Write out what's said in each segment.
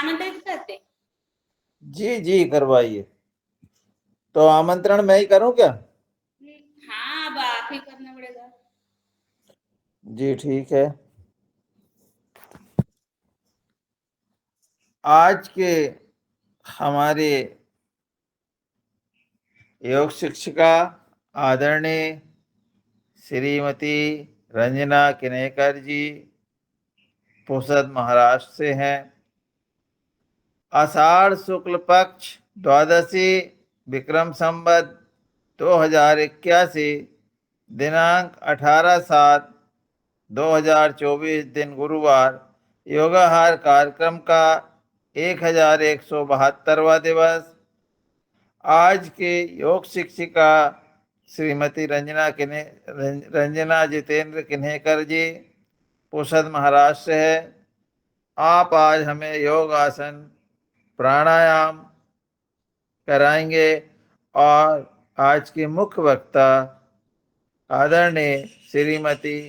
आमंत्रित करते? जी जी करवाइए। तो आमंत्रण मैं ही करूं क्या? हाँ, अब आप ही करना पड़ेगा। जी ठीक है। आज के हमारे योग शिक्षिका आदरणीय श्रीमती रंजना किनेकर जी पुसद महाराष्ट्र से हैं। आषाढ़ शुक्ल पक्ष द्वादशी विक्रम संवत 2081 दिनांक 18/7/2024 दिन गुरुवार योगाहार कार्यक्रम का 1172वां दिवस। आज के योग शिक्षिका श्रीमती रंजना जितेंद्र किन्हेकर जी पुसद महाराष्ट्र है। आप आज हमें योग आसन प्राणायाम कराएंगे और आज की मुख्य वक्ता आदरणीय श्रीमती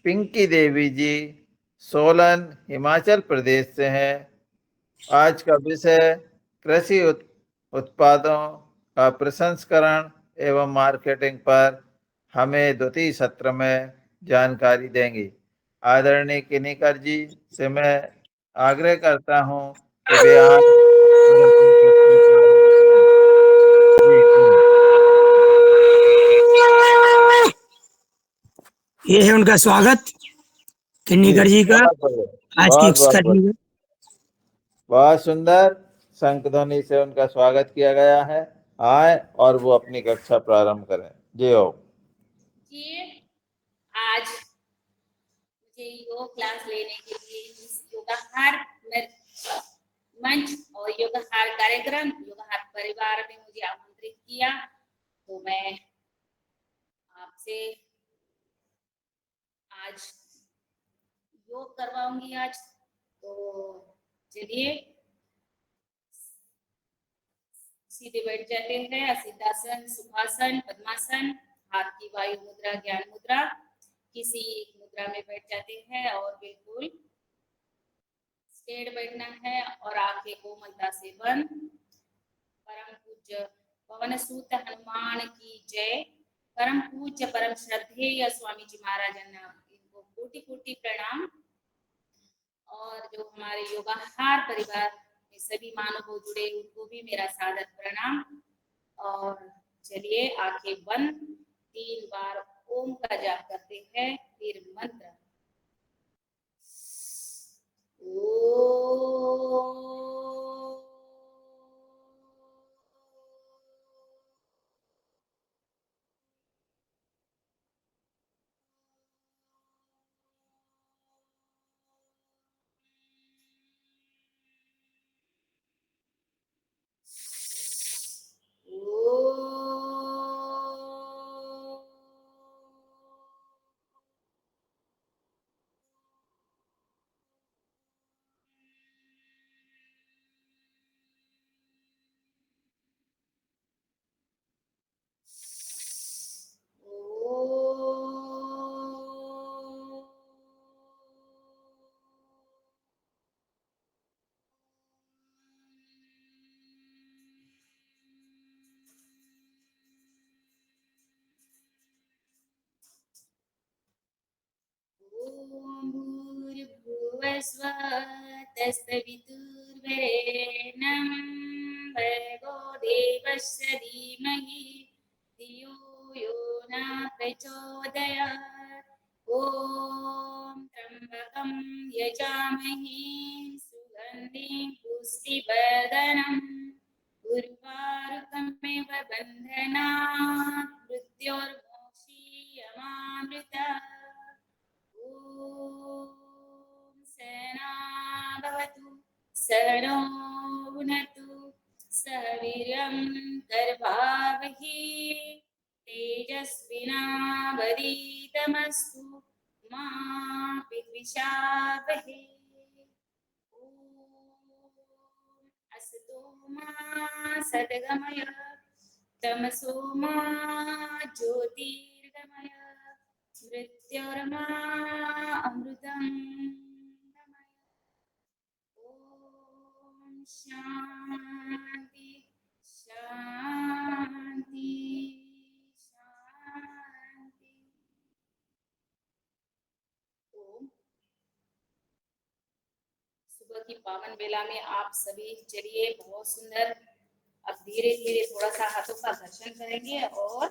पिंकी देवी जी सोलन हिमाचल प्रदेश से हैं। आज का विषय कृषि उत्पादों का प्रसंस्करण एवं मार्केटिंग पर हमें द्वितीय सत्र में जानकारी देंगी। आदरणीय किनीकर जी से मैं आग्रह करता हूं कि वे आज ये है उनका स्वागत किन्नीकर जी का बहुत बढ़िया, आज की बहुत बहुत स्टडी में। बहुत सुंदर शंख ध्वनि से उनका स्वागत किया गया है। आए और वो अपनी कक्षा प्रारंभ करें। जय हो। जी, आज मुझे योग क्लास लेने के लिए इस योगाहार मंच और योगाहार कार्यक्रम योगाहार परिवार ने मुझे आमंत्रित किया, तो मैं आपसे आज योग करवाऊंगी आज। तो चलिए सीधे बैठ जाते हैं। सिद्धासन, सुखासन, पद्मासन, हाथ की वायु मुद्रा, ज्ञान मुद्रा, किसी एक मुद्रा में बैठ जाते हैं और बिल्कुल स्ट्रेट बैठना है और आंखें कोमलता से बंद। परम पूज्य पवन सूत हनुमान की जय। परम पूज्य परम श्रद्धेय स्वामी जी महाराज इनको कोटि कोटि प्रणाम। और जो हमारे योगाहार परिवार में सभी मानव जुड़े उनको भी मेरा सादर प्रणाम। और चलिए आंखें बंद 3 बार ओम का जाप करते हैं। फिर मंत्र ॐ भूर्भुवस्वः तत्सवितुर्वरेण्यं भर्गो देवस्य धीमहि धियो यो न प्रचोदयात्। ॐ त्र्यम्बकं यजामहे सुगन्धिं पुष्टिवर्धनम् उर्वारुकमेव बन्धनात् मृत्योर्मोक्षीयमामृतात्। ॐ सहना भवतु सहनो भुनक्तु सह वीर्यं करवावहै तेजस्विनावधीतमस्तु मा विद्विषावहै। ॐ अस्तु मा सद्गमय तमसो मा ज्योतिर्गमय मृत्योर्मा अमृतं गमय। ॐ सुबह की पावन बेला में आप सभी चलिए, बहुत सुंदर। अब धीरे धीरे थोड़ा सा हाथों का घर्षण करेंगे और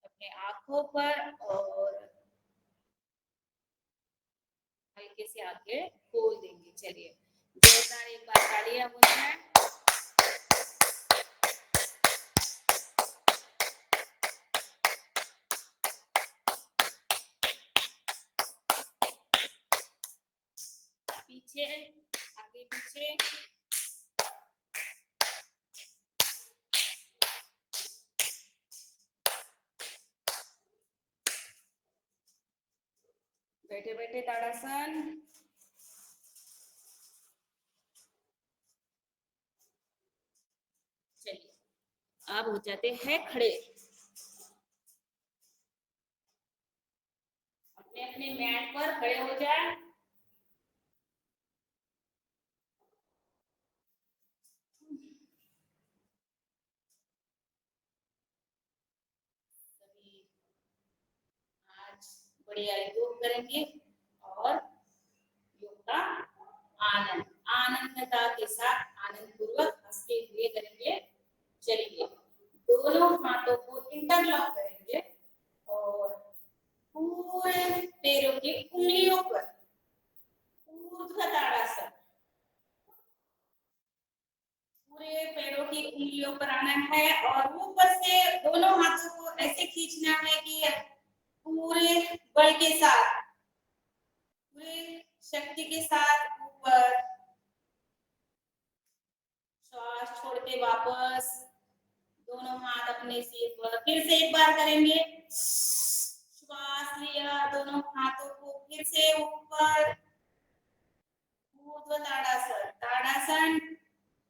अपने आंखों पर और हल्के से आंखें खोल देंगे। चलिए जोरदार एक बार तालियां हो जाए। पीछे, आगे पीछे। बैठे बैठे ताड़ासन। चलिए अब हो जाते हैं खड़े। अपने अपने मैट पर खड़े हो जाए। सभी आज बढ़िया योग करेंगे और योग का आनंद आनंदता के साथ आनंद पूर्वक हंसते हुए करेंगे। चलिए दोनों हाथों को इंटरलॉक करेंगे और पूरे पैरों की उंगलियों पर ऊर्ध्व ताड़ासन, पूरे पैरों की उंगलियों पर आना है और ऊपर से दोनों हाथों को ऐसे खींचना है कि पूरे बल के साथ, पूरे शक्ति के साथ ऊपर। श्वास छोड़ते वापस दोनों हाथ अपने सिर पर। फिर से एक बार करेंगे। श्वास लिया, दोनों हाथों को फिर से ऊपर। ऊर्ध्व ताड़ासन। ताड़ासन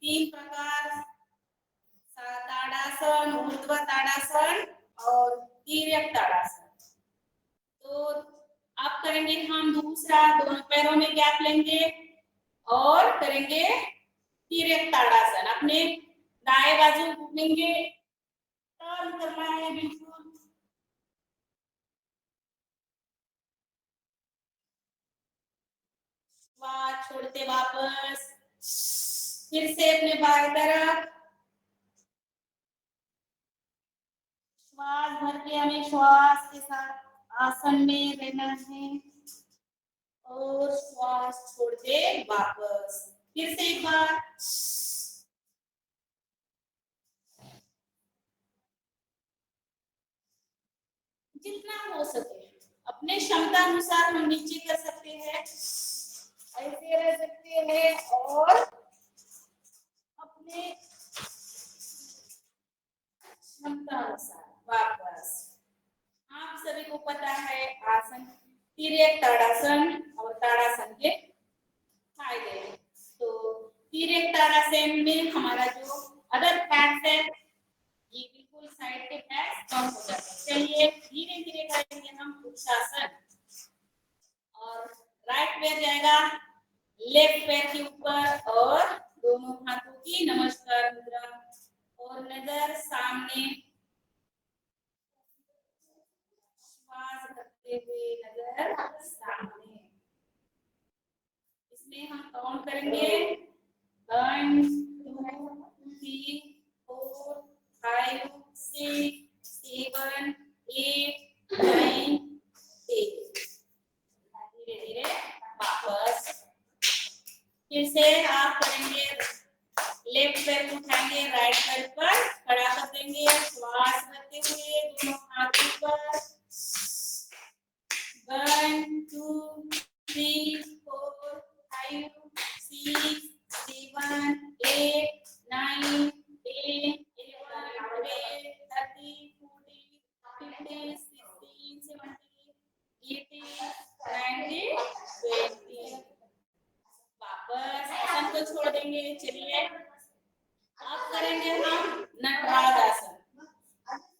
3 प्रकार, ताड़ासन, ऊर्ध्व ताड़ासन और तिर्यक ताड़ासन। तो अब करेंगे हम दूसरा, दोनों पैरों में गैप लेंगे और करेंगे तिर्यक ताड़ासन। अपने दाएं बाजू घूमेंगे, टर्न करना है बिल्कुल। श्वास छोड़ते वापस, फिर से अपने बाएं तरफ। श्वास भर के हमें श्वास के साथ आसन में रहना है और श्वास छोड़ते वापस। फिर से एक बार। जितना हो सके अपने क्षमता अनुसार हम नीचे कर सकते हैं, ऐसे रह सकते हैं और अपने क्षमता अनुसार वापस। आप सभी को पता है आसन तिर्यक ताड़ासन और ताड़ासन के फायदे। तो तिर्यक ताड़ासन में हमारा जो अदर फैट्स है ये बिल्कुल साइड के फैट्स कम हो जाते हैं। चलिए धीरे धीरे करेंगे हम वृक्षासन। और राइट पैर जाएगा लेफ्ट पैर के ऊपर और दोनों हाथों की नमस्कार मुद्रा और नजर सामने। श्वास करते हुए नजर सामने। इसमें हम काउंट करेंगे 1 2 3 4 5 6 7 8 9 10। धीरे धीरे वापस। फिर से आप करेंगे, लेफ्ट पैर को उठाएंगे, राइट पैर पर खड़ा कर देंगे। श्वास करते हुए दोनों हाथों पर 1 2 3 4 5 6 7 8 9 10 11 12 13 14 15 16 17 18 19 20। वापस आसन को छोड़ देंगे। चलिए अब करेंगे हम नटराज आसन।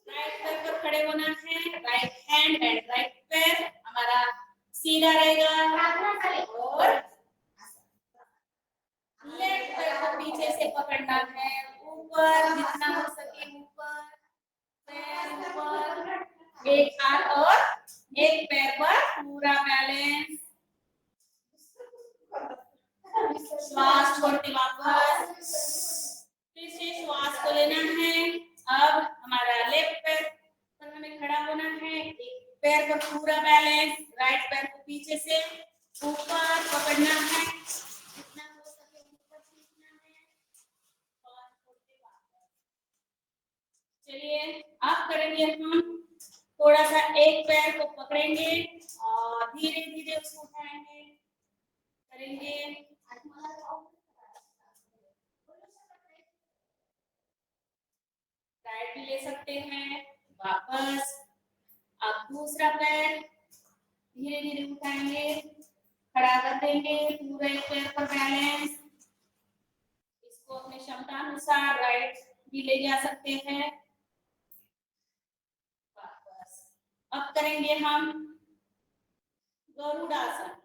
राइट पैर पर खड़े होना है, राइट हैंड एंड राइट पैर हमारा सीधा रहेगा और लेफ्ट पैर को पीछे से पकड़ना है, ऊपर जितना हो सके ऊपर, पैर ऊपर, एक हाथ और एक पैर पर पूरा बैलेंस। श्वास छोड़ते वापस, फिर से श्वास को लेना है। अब हमारा लेफ्ट पैर पर हमें खड़ा होना है, एक पैर पर पूरा बैलेंस, राइट पैर को पीछे से ऊपर पकड़ना है, जितना हो सके ऊपर खींचना है और छोड़ते वापस। चलिए अब करेंगे हम थोड़ा सा, एक पैर को पकड़ेंगे और धीरे धीरे उसको उठाएंगे, करेंगे। राइट भी ले सकते हैं, वापस। अब दूसरा पैर धीरे धीरे उठाएंगे, खड़ा कर देंगे, पूरे एक पैर पर बैलेंस। इसको अपने क्षमता अनुसार राइट भी ले जा सकते हैं, वापस। अब करेंगे हम गरुड़ासन।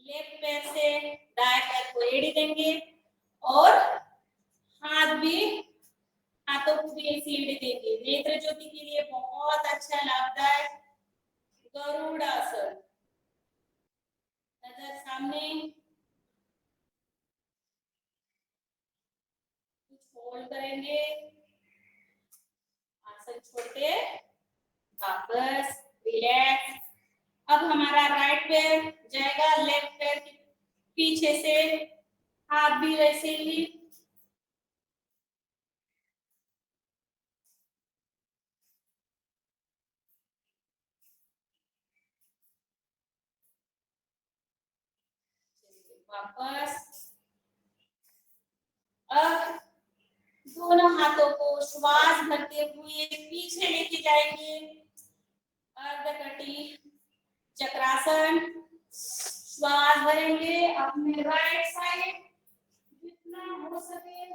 लेफ्ट पैर से दाएं पैर को एड़ी देंगे और हाथ भी, हाथों को भी ऐसी एड़ी देंगे। नेत्र ज्योति के लिए बहुत अच्छा लाभदायक गरुड़ासन। नजर सामने, कुछ होल्ड करेंगे, आसन छोड़ते वापस, रिलैक्स। अब हमारा राइट पैर जाएगा लेफ्ट पैर के पीछे से, हाथ भी वैसे ही। वापस। अब दोनों हाथों को श्वास भरते हुए पीछे लेके जाएंगे, अर्धकटी चक्रासन। श्वास भरेंगे अपने राइट साइड, जितना हो सके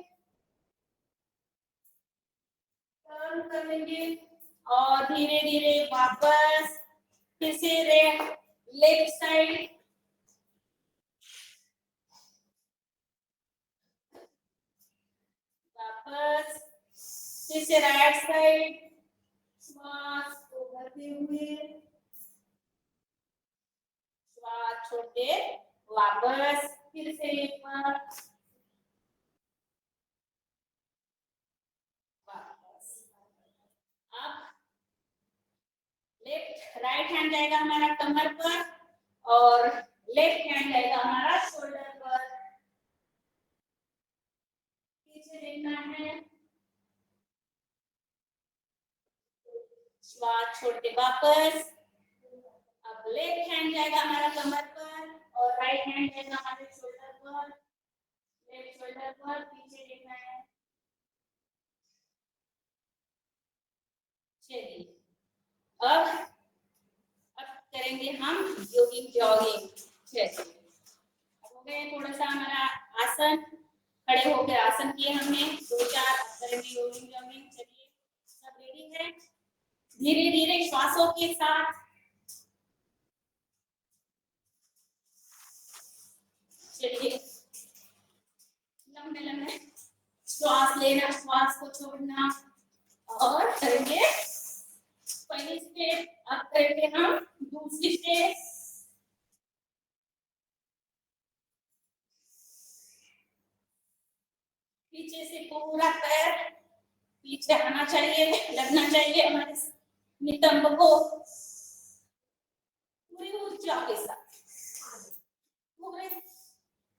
टर्न करेंगे और धीरे धीरे वापस, फिर से लेफ्ट साइड, वापस, फिर से राइट साइड। श्वास को भरते हुए, श्वास छोड़ते वापस, फिर से एक बार वापस। अब लेफ्ट राइट हैंड जाएगा हमारा कमर पर और लेफ्ट हैंड जाएगा हमारा शोल्डर पर। पीछे देखना है, श्वास छोड़ते वापस। अब लेफ्ट हैंड जाएगा हमारा कमर पर और राइट हैंड जाएगा हमारे शोल्डर पर, लेफ्ट शोल्डर पर। पीछे देखना है। चलिए अब करेंगे हम योगिक जॉगिंग। चलिए हो गए थोड़ा सा हमारा आसन, खड़े होकर आसन किए हमने, 2-4 करेंगे योगिक जॉगिंग। चलिए सब रेडी है? धीरे धीरे श्वासों के साथ चलिए, लंबे लंबे श्वास लेना, श्वास को छोड़ना और करेंगे पहली स्टेप। अब करेंगे हम दूसरी स्टेप। पीछे से पूरा पैर पीछे आना चाहिए, लगना चाहिए हमारे नितंब को, पूरी ऊर्जा के साथ, पूरे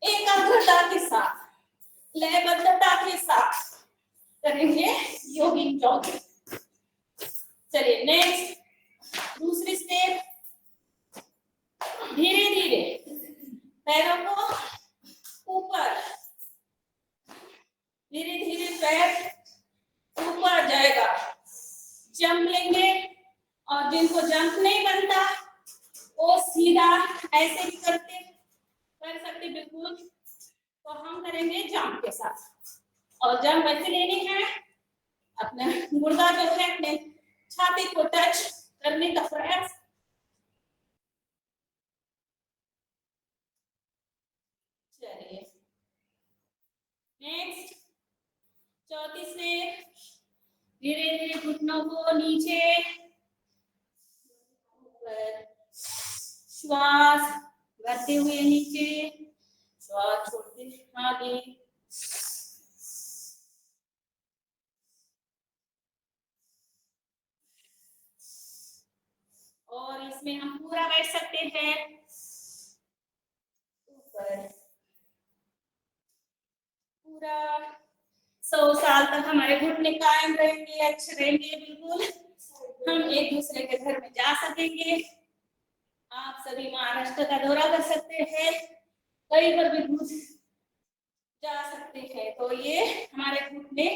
एकाग्रता के साथ, लयबद्धता के साथ करेंगे योगिक जॉगिंग। चलिए नेक्स्ट दूसरी स्टेप। धीरे धीरे पैरों को ऊपर, धीरे धीरे पैर ऊपर जाएगा। जंप लेंगे और जिनको जंप नहीं बनता वो सीधा ऐसे भी कर सकते बिल्कुल, तो हम करेंगे जंप के साथ। और जंप ऐसे लेनी है, अपने मुर्दा जो है अपने छाती को टच करने का प्रयास। चलिए नेक्स्ट चौथी स्टेप। धीरे धीरे घुटनों को नीचे, श्वास भरते हुए नीचे, श्वास छोड़ते आगे। और इसमें हम पूरा बैठ सकते हैं ऊपर। पूरा 100 साल तक हमारे घुटने कायम रहेंगे, अच्छे रहेंगे बिल्कुल। हम एक दूसरे के घर में जा सकेंगे। आप सभी महाराष्ट्र का दौरा कर सकते हैं, कहीं पर भी घुस जा सकते हैं। तो ये हमारे घुटने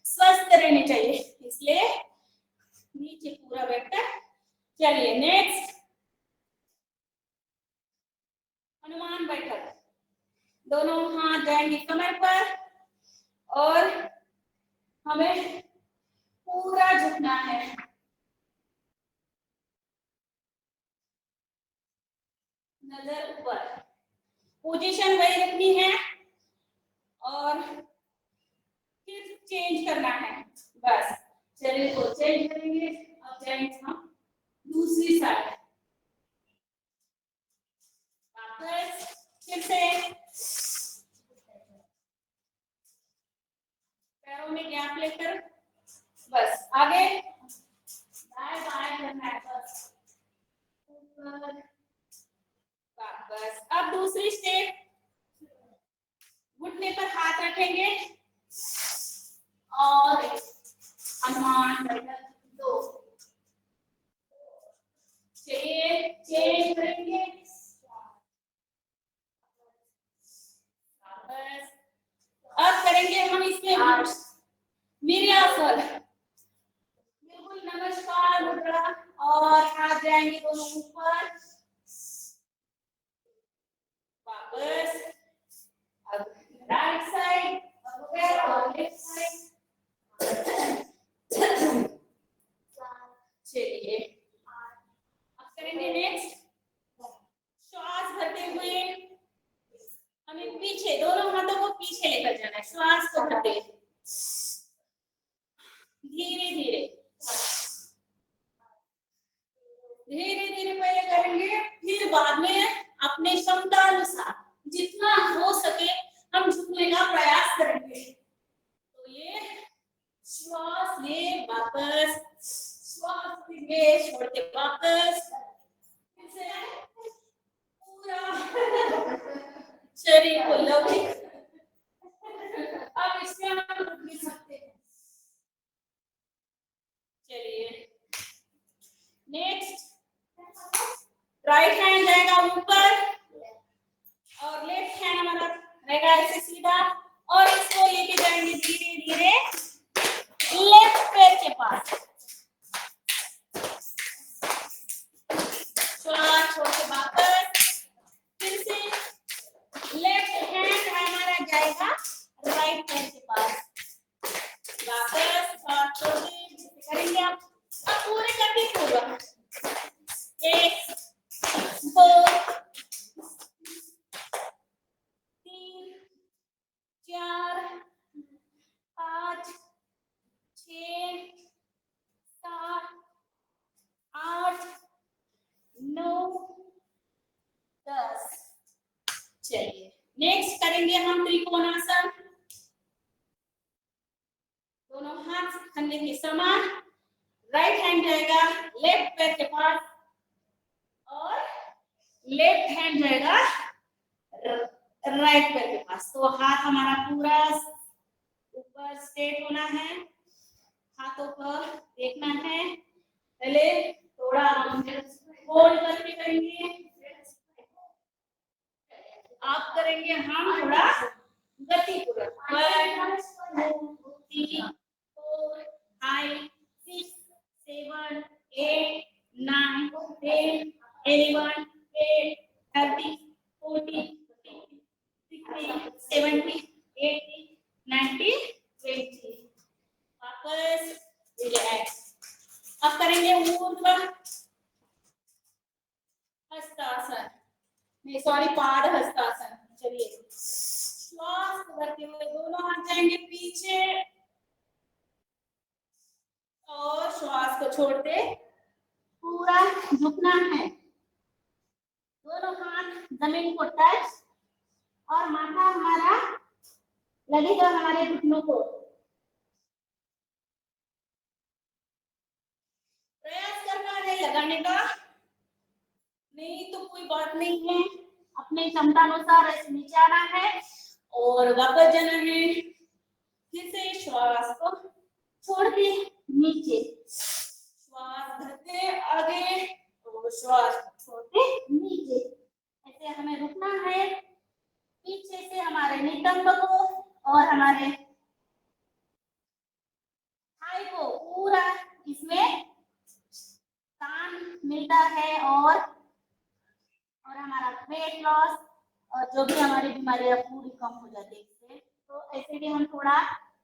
स्वस्थ रहने चाहिए, इसलिए नीचे पूरा बैठकर चलिए। नेक्स्ट हनुमान बैठक। दोनों हाथ जाएंगे कमर पर और हमें पूरा झुकना है। नजर ऊपर, पोजीशन वही रखनी है और फिर चेंज करना है बस। चलिए तो चेंज करेंगे। अब जाएंगे हम दूसरी साइड। वापस फिर से पैरों में गैप लेकर बस आगे दाएं बाएं करना है बस। ऊपर वापस। अब दूसरी स्टेप, घुटने पर हाथ रखेंगे और हनुमान बैठक 2। चलिए चेंज करेंगे वापस। अब करेंगे हम इसमें वीर्यासन, बिल्कुल नमस्कार मुद्रा, और हाथ जाएंगे दोनों ऊपर वापस। अब राइट साइड और लेफ्ट साइड। चलिए अब करेंगे नेक्स्ट। श्वास भरते हुए हमें पीछे, दोनों हाथों को पीछे लेकर जाना है। श्वास को भरते धीरे धीरे धीरे धीरे पहले करेंगे, फिर बाद में अपने क्षमता अनुसार जितना हो सके हम झुकने का प्रयास करेंगे। तो ये श्वास ले वापस, श्वास लेंगे छोड़ते वापस, फिर से पूरा शरीर को लवचिक। अब इसमें हम रुक भी सकते हैं। चलिए नेक्स्ट, राइट हैंड जाएगा ऊपर और लेफ्ट हैंड हमारा रहेगा ऐसे सीधा, और इसको लेके जाएंगे धीरे धीरे लेफ्ट पैर के पास। श्वास छोड़ के वापस, फिर से लेफ्ट हैंड हमारा जाएगा राइट पैर के पास वापस। श्वास छोड़ के करेंगे आप। अब पूरे करके पूरा 1 2 3 4 5 6 7 8 9 10। चलिए नेक्स्ट करेंगे हम त्रिकोणासन। दोनों हाथ कंधे के समान, राइट हैंड जाएगा लेफ्ट पैर के पास और लेफ्ट हैंड जाएगा राइट पैर के पास। तो हाथ हमारा पूरा ऊपर स्ट्रेट होना है, हाथों पर देखना है। पहले थोड़ा हम होल्ड करके करेंगे, आप करेंगे हम थोड़ा गति पूर्वक। 1 2 3 4 5 6 7 8 9 10 11 12 13 14 15 16 17 18 19 20। वापस रिलैक्स। अब करेंगे ऊर्ध्व हस्तासन, नहीं सॉरी पाद हस्तासन। चलिए श्वास भरते हुए दोनों हाथ जाएंगे पीछे और श्वास को छोड़ते पूरा झुकना है। दोनों हाथ जमीन को टच और माथा हमारा लगेगा हमारे घुटनों को। प्रयास करना है लगाने का, नहीं तो कोई बात नहीं है, अपने क्षमता अनुसार ऐसे नीचे आना है और वापस जाना है। फिर से श्वास को छोड़ के नीचे, श्वास भरते आगे और श्वास छोड़ते नीचे। ऐसे हमें रुकना है। पीछे से हमारे नितंब को और हमारे थाई को पूरा इसमें तान मिलता है और हमारा वेट लॉस और जो भी हमारी बीमारियां पूरी कम हो जाती है इससे। तो ऐसे भी हम थोड़ा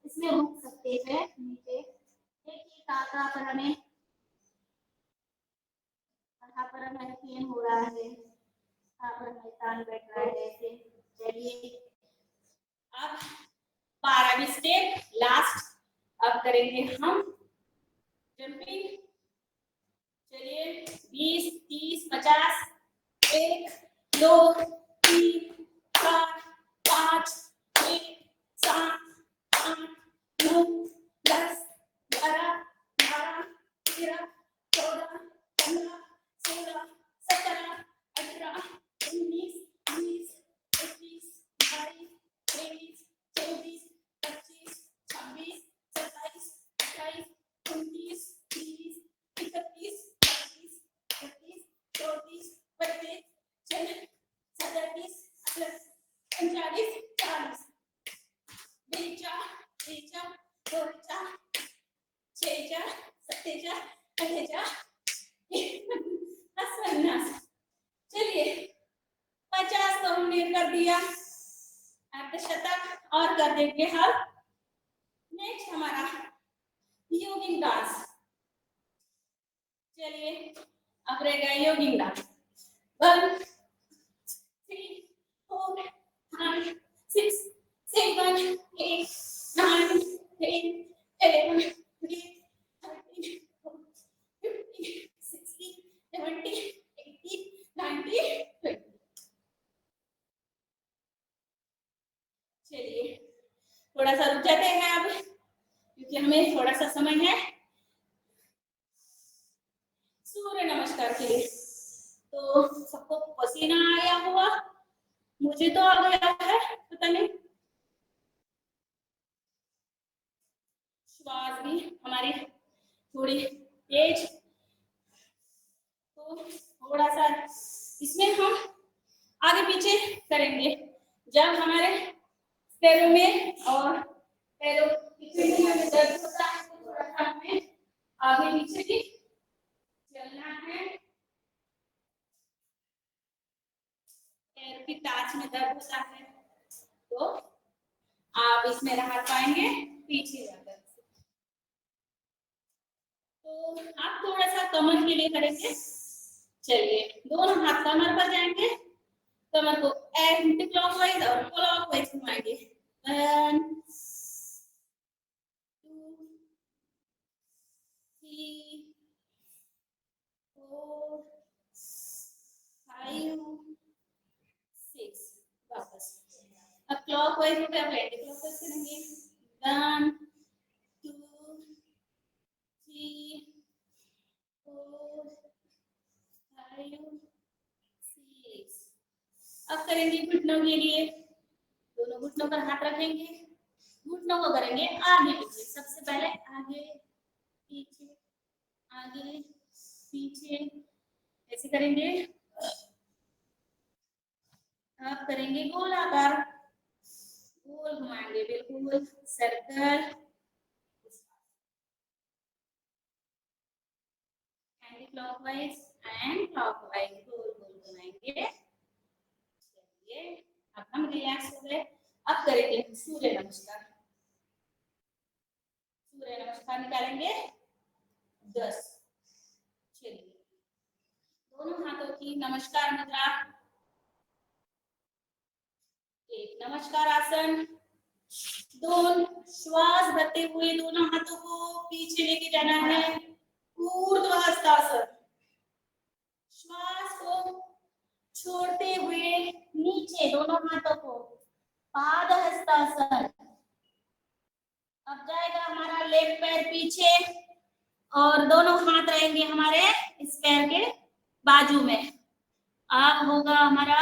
इसमें रुक सकते हैं नीचे। देखिए कहाँ पर हमें पेन हो रहा है, कहाँ पर हमें तान बैठ रहा है। ऐसे चलिए अब 12वीं स्टेप लास्ट अब करेंगे हम जंपिंग। चलिए 20, 30, 50, 1, 2, 3, 4, 5, 6, 7, 8, 9, 10, 11, 12, 13, 14, 15, 16, 17, 18, 19, 20, 21, 22, 23, 24, 25, 26, 27, 28, 29, 30, 31, 32, 33, 34, 35, 36, 37, 38, 39, 40, 42, 43, 44, 46, 47, 48, 49। चलिए 50 तो हमने कर दिया, अर्धशतक और कर देंगे हम। नेक्स्ट हमारा योगिंग डांस। चलिए अब रहेगा योगिंग डांस। 1, 3, 4, 5, 6, 7, 8, 9, 10, 11, 12, 13, 14, 15, 16, 17, 18, 19, 20। चलिए थोड़ा सा रुक जाते हैं अब, क्योंकि हमें थोड़ा सा समय है सूर्य नमस्कार के लिए। तो सबको पसीना आया हुआ, मुझे तो आ गया है, पता नहीं। श्वास भी हमारी थोड़ी तेज, तो थोड़ा सा इसमें हम आगे पीछे करेंगे। जब हमारे पैरों में और पैरों की में दर्द होता है तो थोड़ा सा हमें आगे पीछे भी चलना है। पैर की टाच में दर्द होता है तो आप इसमें राहत पाएंगे पीछे जाकर। तो आप थोड़ा सा कमर के लिए करेंगे। चलिए दोनों हाथ कमर पर जाएंगे, कमर को एंटी क्लॉकवाइज और क्लॉकवाइज घुमाएंगे। 1, 2, 3, 4, 5, 6। वापस अब क्लॉकवाइज हो गया, एंटी क्लॉकवाइज करेंगे। 1, 2, 3, 4, 5, 6। अब करेंगे घुटनों के लिए। दोनों घुटनों पर हाथ रखेंगे, घुटनों को करेंगे आगे पीछे। सबसे पहले आगे पीछे, आगे पीछे ऐसे करेंगे। अब करेंगे गोलाकार, गोल घुमाएंगे, बिल्कुल circle. Anti clockwise and clockwise गोल गोल घुमाएंगे। चलिए अब हम रिलैक्स हो गए। अब करेंगे सूर्य नमस्कार। सूर्य नमस्कार निकालेंगे 10। चलिए दोनों हाथों की नमस्कार मुद्रा, एक नमस्कार आसन। 2 श्वास भरते हुए दोनों हाथों को पीछे लेके जाना है, ऊर्ध्वहस्तासन। श्वास को छोड़ते हुए नीचे दोनों हाथों को पाद हस्तासन। अब जाएगा हमारा लेफ्ट पैर पीछे और दोनों हाथ रहेंगे हमारे इस पैर के बाजू में। अब होगा हमारा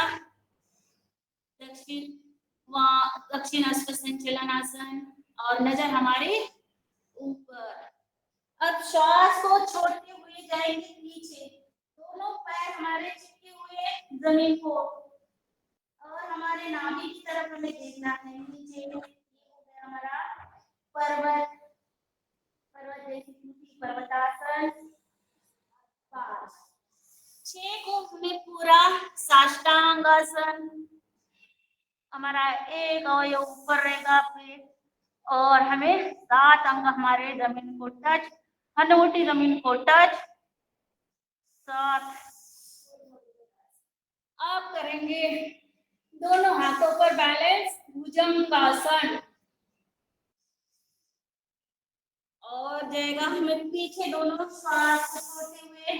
दक्षिण अश्व संचलनासन और नजर हमारी ऊपर। अब श्वास को छोड़ते हुए जाएंगे पीछे, दोनों पैर हमारे चिपके हुए जमीन को और हमारे नाभि की तरफ हमें देखना है नीचे। ये हो गया हमारा पर्वत जैसी स्थिति, पर्वतासन। 6 को हमें पूरा साष्टांगासन। हमारा एक अवयव ऊपर रहेगा फिर, और हमें 7 अंग हमारे जमीन को टच, हनवटी जमीन को टच 7। आप करेंगे दोनों हाथों पर बैलेंस भुजंगासन और जाएगा हमें पीछे दोनों श्वास छोड़ते हुए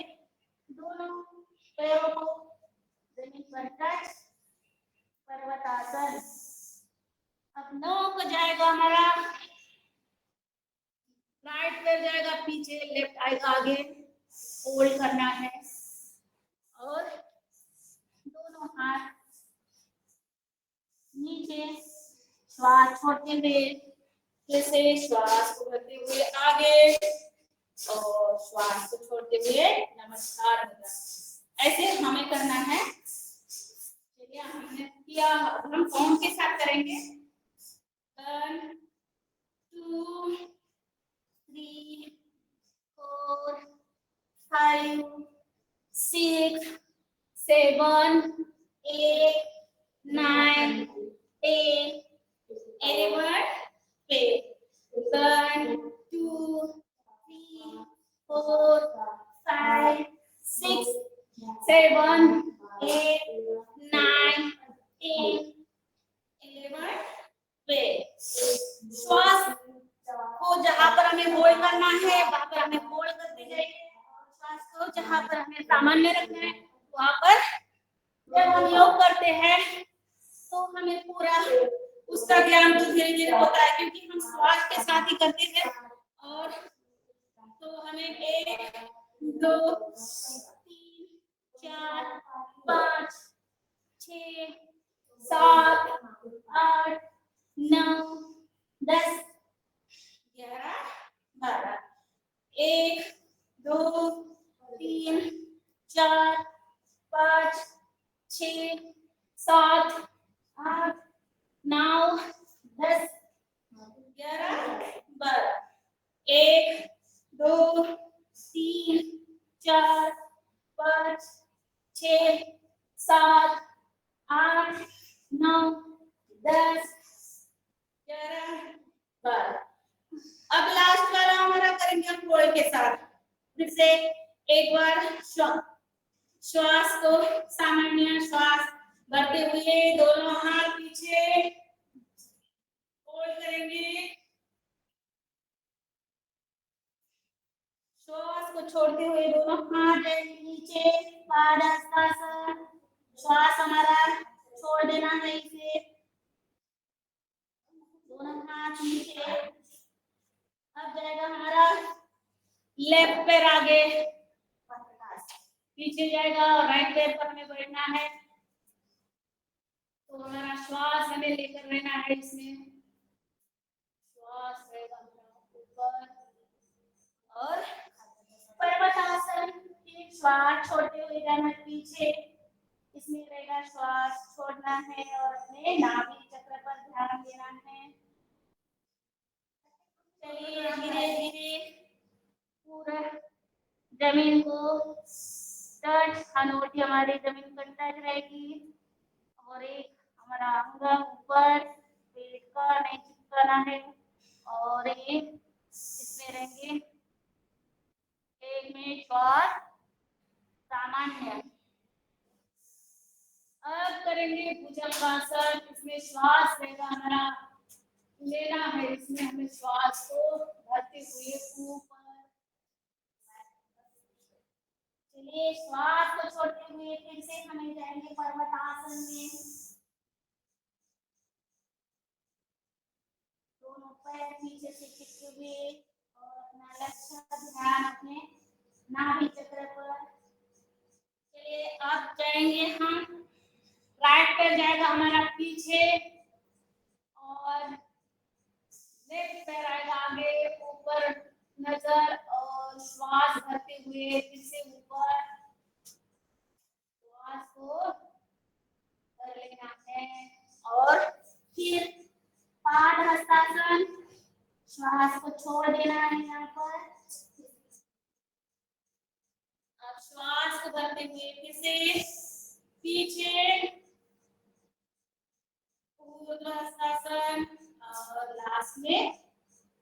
दोनों पैरों को जमीन पर टच, पर्वतासन। अब 9 को जाएगा हमारा राइट पैर जाएगा पीछे, लेफ्ट आएगा आगे, होल्ड करना है और दोनों हाथ नीचे, श्वास छोड़ते हुए फिर से श्वास को भरते हुए आगे और श्वास को छोड़ते हुए नमस्कार होगा। ऐसे हमें करना है। चलिए हमने किया, अब हम काउंट के साथ करेंगे। 1 2 3 4 5 6 7 8 9 10 11 12 1 2 3 4 5 6 7 8 9 10 11 12। श्वास को जहां पर हमें होल्ड करना है वहां पर हमें होल्ड करते जाइए। श्वास को जहां पर हमें सामान्य रखना है वहां पर जब हम योग करते हैं तो हमें पूरा उसका ध्यान तो धीरे धीरे होता है क्योंकि हम श्वास के साथ ही करते हैं। और तो हमें 1 2 3 4 5 6 7 8 9 10 11 12 1 2 3 4 5 6 7 8 9 10 11 12 1 2 3 4 5 6 7 8 9 10 11 12। अब लास्ट वाला हमारा करेंगे हम होल्ड के साथ। फिर से एक बार श्वास को सामान्य श्वास भरते हुए दोनों हाथ पीछे होल्ड करेंगे। श्वास को छोड़ते हुए दोनों हाथ नीचे, पादहस्तासन। श्वास हमारा छोड़ देना है इसे, दोनों हाथ नीचे। अब जाएगा हमारा लेफ्ट पैर आगे पीछे जाएगा और राइट पैर पर हमें बैठना है। तो हमारा श्वास हमें लेकर रहना है इसमें। श्वास रहेगा ऊपर और पर्वतासन, श्वास छोड़ते हुए जाना पीछे। इसमें रहेगा श्वास छोड़ना है और अपने नाभि चक्र पर ध्यान देना है। चलिए धीरे धीरे पूरा जमीन को टच, हनवटी हमारी जमीन पर टच रहेगी और एक हमारा अंग ऊपर पेट का नहीं चिपकाना है और एक इसमें रहेंगे एक में श्वास सामान्य। अब करेंगे भुजंगासन। इसमें श्वास रहेगा हमारा लेना है, इसमें हमें श्वास को भरते हुए ऊपर। चलिए श्वास को छोड़ते हुए फिर से हमें जाएंगे पर्वतासन में। पीछे से टिके हुए और अपना लक्ष्य ध्यान अपने नाभि चक्र पर। चलिए अब जाएंगे हम, राइट पैर जाएगा हमारा पीछे और लेफ्ट पैर आएगा आगे, ऊपर नजर और श्वास भरते हुए फिर से ऊपर श्वास को कर लेना है और फिर पाद हस्तासन, श्वास को छोड़ देना है यहाँ पर। अब श्वास को भरते हुए फिर से पीछे ऊर्ध्व हस्तासन और लास्ट में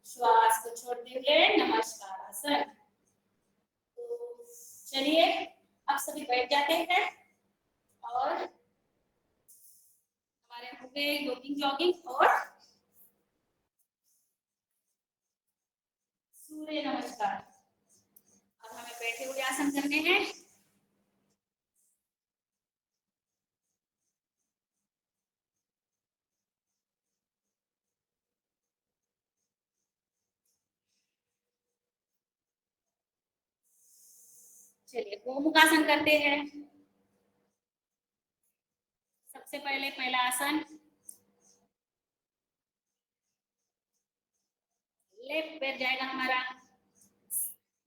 श्वास को छोड़ते हुए नमस्कार आसन। तो चलिए अब सभी बैठ जाते हैं और हमारे हो गए वॉकिंग जॉगिंग और सूर्य नमस्कार। अब हमें बैठे हुए आसन करने हैं। चलिए गोमुखासन करते हैं। सबसे पहले पहला आसन, लेफ्ट पैर जाएगा हमारा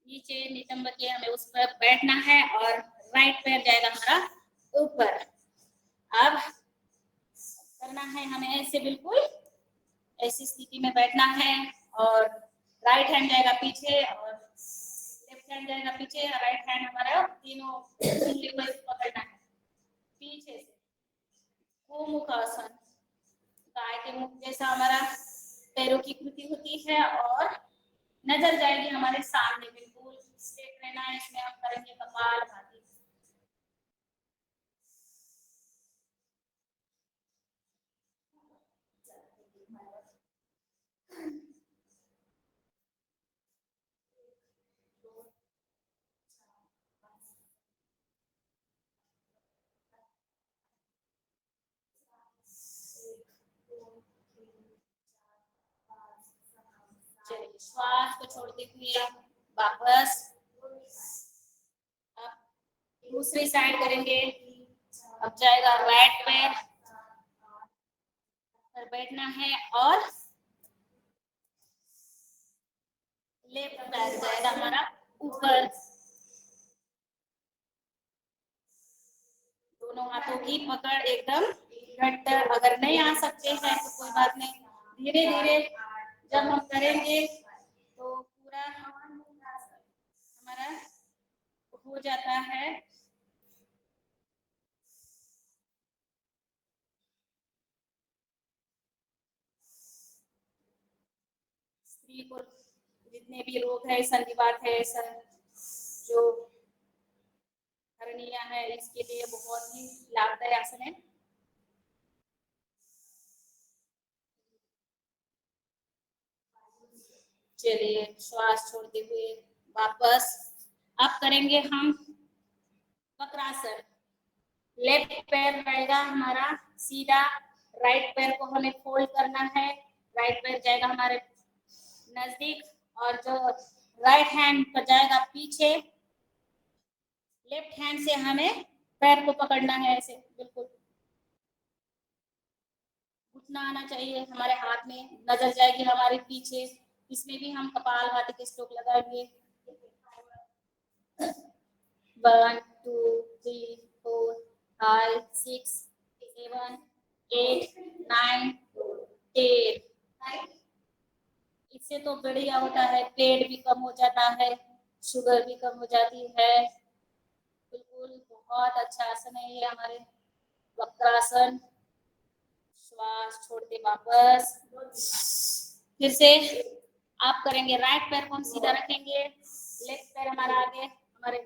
नीचे नितंब के, हमें उस पर बैठना है और राइट पैर जाएगा हमारा ऊपर। अब करना है हमें ऐसे, बिल्कुल ऐसी स्थिति में बैठना है और राइट हैंड जाएगा पीछे और लेफ्ट हैंड जाएगा पीछे और राइट हैंड हमारा तीनों उंगली पर पकड़ना है पीछे से। गोमुखासन, गाय के मुख जैसा हमारा पैरों की कृति होती है और नजर जाएगी हमारे सामने, बिल्कुल स्ट्रेट रहना है। इसमें हम करेंगे कपालभाति। चलिए श्वास को छोड़ते हुए वापस अब दूसरी साइड करेंगे। अब जाएगा राइट पैर पर बैठना है और लेफ्ट पैर जाएगा हमारा ऊपर। दोनों हाथों की पकड़ एकदम घट, अगर नहीं आ सकते हैं तो कोई बात नहीं, धीरे धीरे जब हम करेंगे तो पूरा हमारा हो जाता है। स्त्री को जितने भी रोग है, संधिवात है, जो हर्निया है, इसके लिए बहुत ही लाभदायक आसन है। चलिए श्वास छोड़ते हुए वापस अब करेंगे हम वक्रासन। लेफ्ट पैर रहेगा हमारा सीधा, राइट पैर को हमें फोल्ड करना है। राइट पैर जाएगा हमारे नजदीक और जो राइट हैंड पर जाएगा पीछे। लेफ्ट हैंड से हमें पैर को पकड़ना है ऐसे, बिल्कुल घुटना आना चाहिए हमारे हाथ में, नजर जाएगी हमारे पीछे। इसमें भी हम कपालभाति के स्ट्रोक लगाएंगे। 1 2 3 4 5 6 7 8 9 10। इससे तो बढ़िया होता है, पेट भी कम हो जाता है, शुगर भी कम हो जाती है। बिल्कुल बहुत अच्छा आसन है ये हमारे वक्रासन। श्वास छोड़ते वापस फिर से आप करेंगे। राइट पैर को हम सीधा रखेंगे, लेफ्ट पैर हमारा आगे हमारे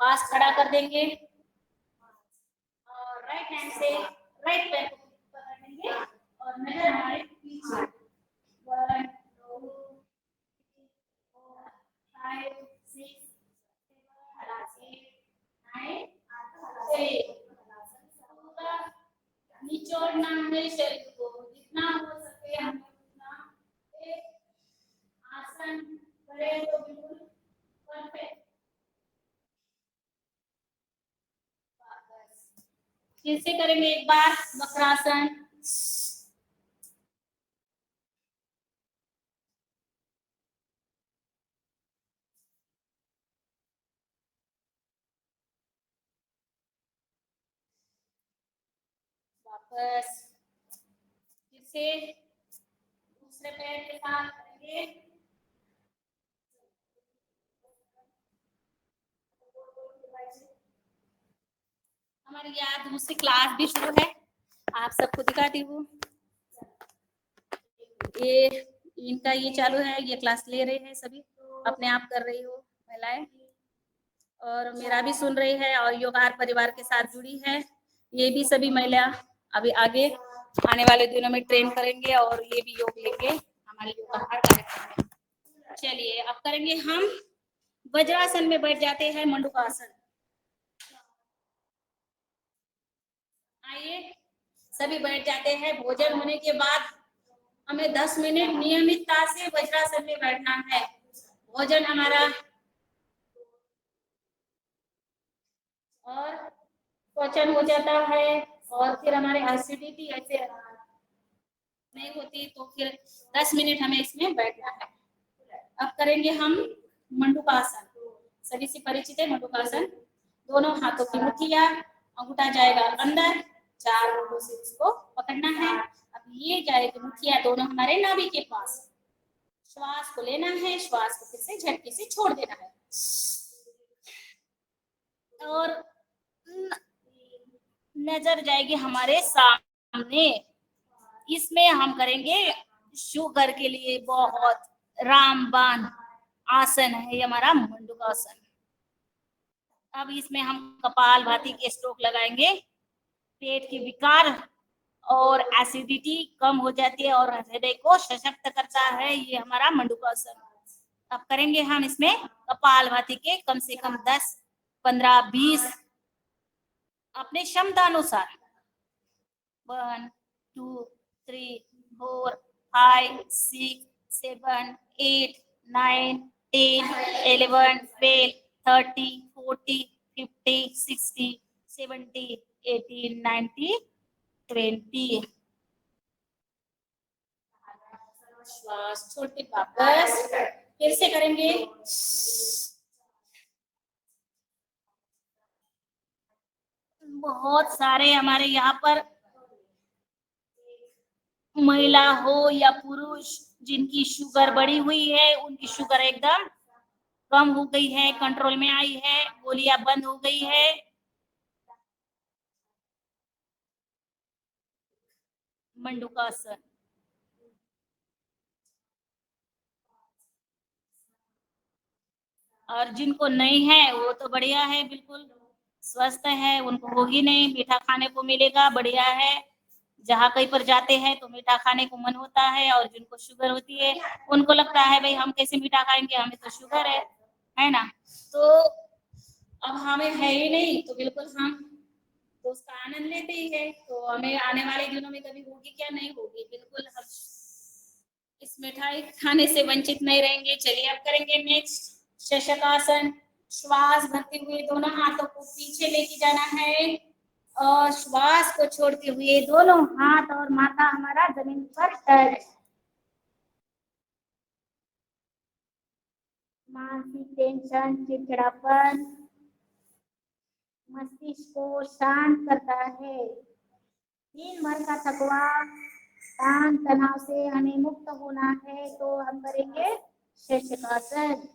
पास खड़ा कर देंगे और राइट हैंड से राइट पैर को पकड़ लेंगे और नजर हमारे पीछे। 1 2 3 4 5 6 7 8 9 निचोड़ना है शरीर को, जितना हो सके हमें उतना। 1 रहे हो बिल्कुल परफेक्ट। फिर से करेंगे एक बार वक्रासन। वापस फिर से दूसरे पैर के साथ करेंगे। हमारी यार दूसरी क्लास भी शुरू है, आप सबको दिखाती हूँ। ये इनका ये चालू है, ये क्लास ले रहे हैं सभी, अपने आप कर रही हो महिलाएं, और मेरा भी सुन रही है और योगार परिवार के साथ जुड़ी है। ये भी सभी महिला अभी आगे आने वाले दिनों में ट्रेन करेंगे और ये भी योग लेके हमारे योगार कार्यक्रम में। चलिए अब करेंगे हम वज्रासन में बैठ जाते हैं, मंडूकासन। आइए सभी बैठ जाते हैं। भोजन होने के बाद हमें 10 मिनट नियमितता से वज्रासन में बैठना है। भोजन हमारा और पाचन हो जाता है और फिर हमारे एसिडिटी ऐसे नहीं होती, तो फिर 10 मिनट हमें इसमें बैठना है। अब करेंगे हम मंडूकासन। सभी से परिचित है मंडूकासन। दोनों हाथों की मुट्ठियां, अंगूठा जाएगा अंदर, 4 मुट्ठों से इसको पकड़ना है। अब ये जाएगी मुट्ठियां दोनों हमारे नाभि के पास। श्वास को लेना है, श्वास को फिर से झटके से छोड़ देना है और नजर जाएगी हमारे सामने। इसमें हम करेंगे शुगर के लिए बहुत रामबाण आसन है, ये हमारा मंडूकासन। अब इसमें हम कपालभाति के स्ट्रोक लगाएंगे। पेट की विकार और एसिडिटी कम हो जाती है और हृदय को सशक्त करता है, ये हमारा मंडूकासन। अब करेंगे हम इसमें कपालभाति के कम से कम 10, 15, 20 अपने क्षमता अनुसार। 1, 2, 3, 4, 5, 6, 7, 8, 9, 10, 11, 12, 30, 40, 50, 60, 70, 80, 90, 20। श्वास छोड़ के वापस फिर से करेंगे। बहुत सारे हमारे यहाँ पर महिला हो या पुरुष जिनकी शुगर बढ़ी हुई है, उनकी शुगर एकदम कम हो गई है, कंट्रोल में आई है, गोलियां बंद हो गई है। मंडूकासन। और जिनको नहीं है वो तो बढ़िया है, बिल्कुल स्वस्थ है, उनको होगी नहीं, मीठा खाने को मिलेगा, बढ़िया है। जहाँ कहीं पर जाते हैं तो मीठा खाने को मन होता है, और जिनको शुगर होती है उनको लगता है भाई हम कैसे मीठा खाएंगे, हमें तो शुगर है ना। तो अब हमें है ही नहीं तो बिल्कुल हम तो उसका आनंद लेते ही है, तो हमें आने वाले दिनों में कभी होगी क्या, नहीं होगी, बिल्कुल हम इस मिठाई खाने से वंचित नहीं रहेंगे। चलिए अब करेंगे नेक्स्ट शशकासन। श्वास भरते हुए दोनों हाथों को पीछे लेके जाना है और श्वास को छोड़ते हुए दोनों हाथ और माथा हमारा जमीन पर टच। मानसिक टेंशन, चिड़चिड़ापन मस्तिष्क को शांत करता है। दिन भर का थकवा, तान तनाव से हमें मुक्त होना है, तो हम करेंगे शशकासन।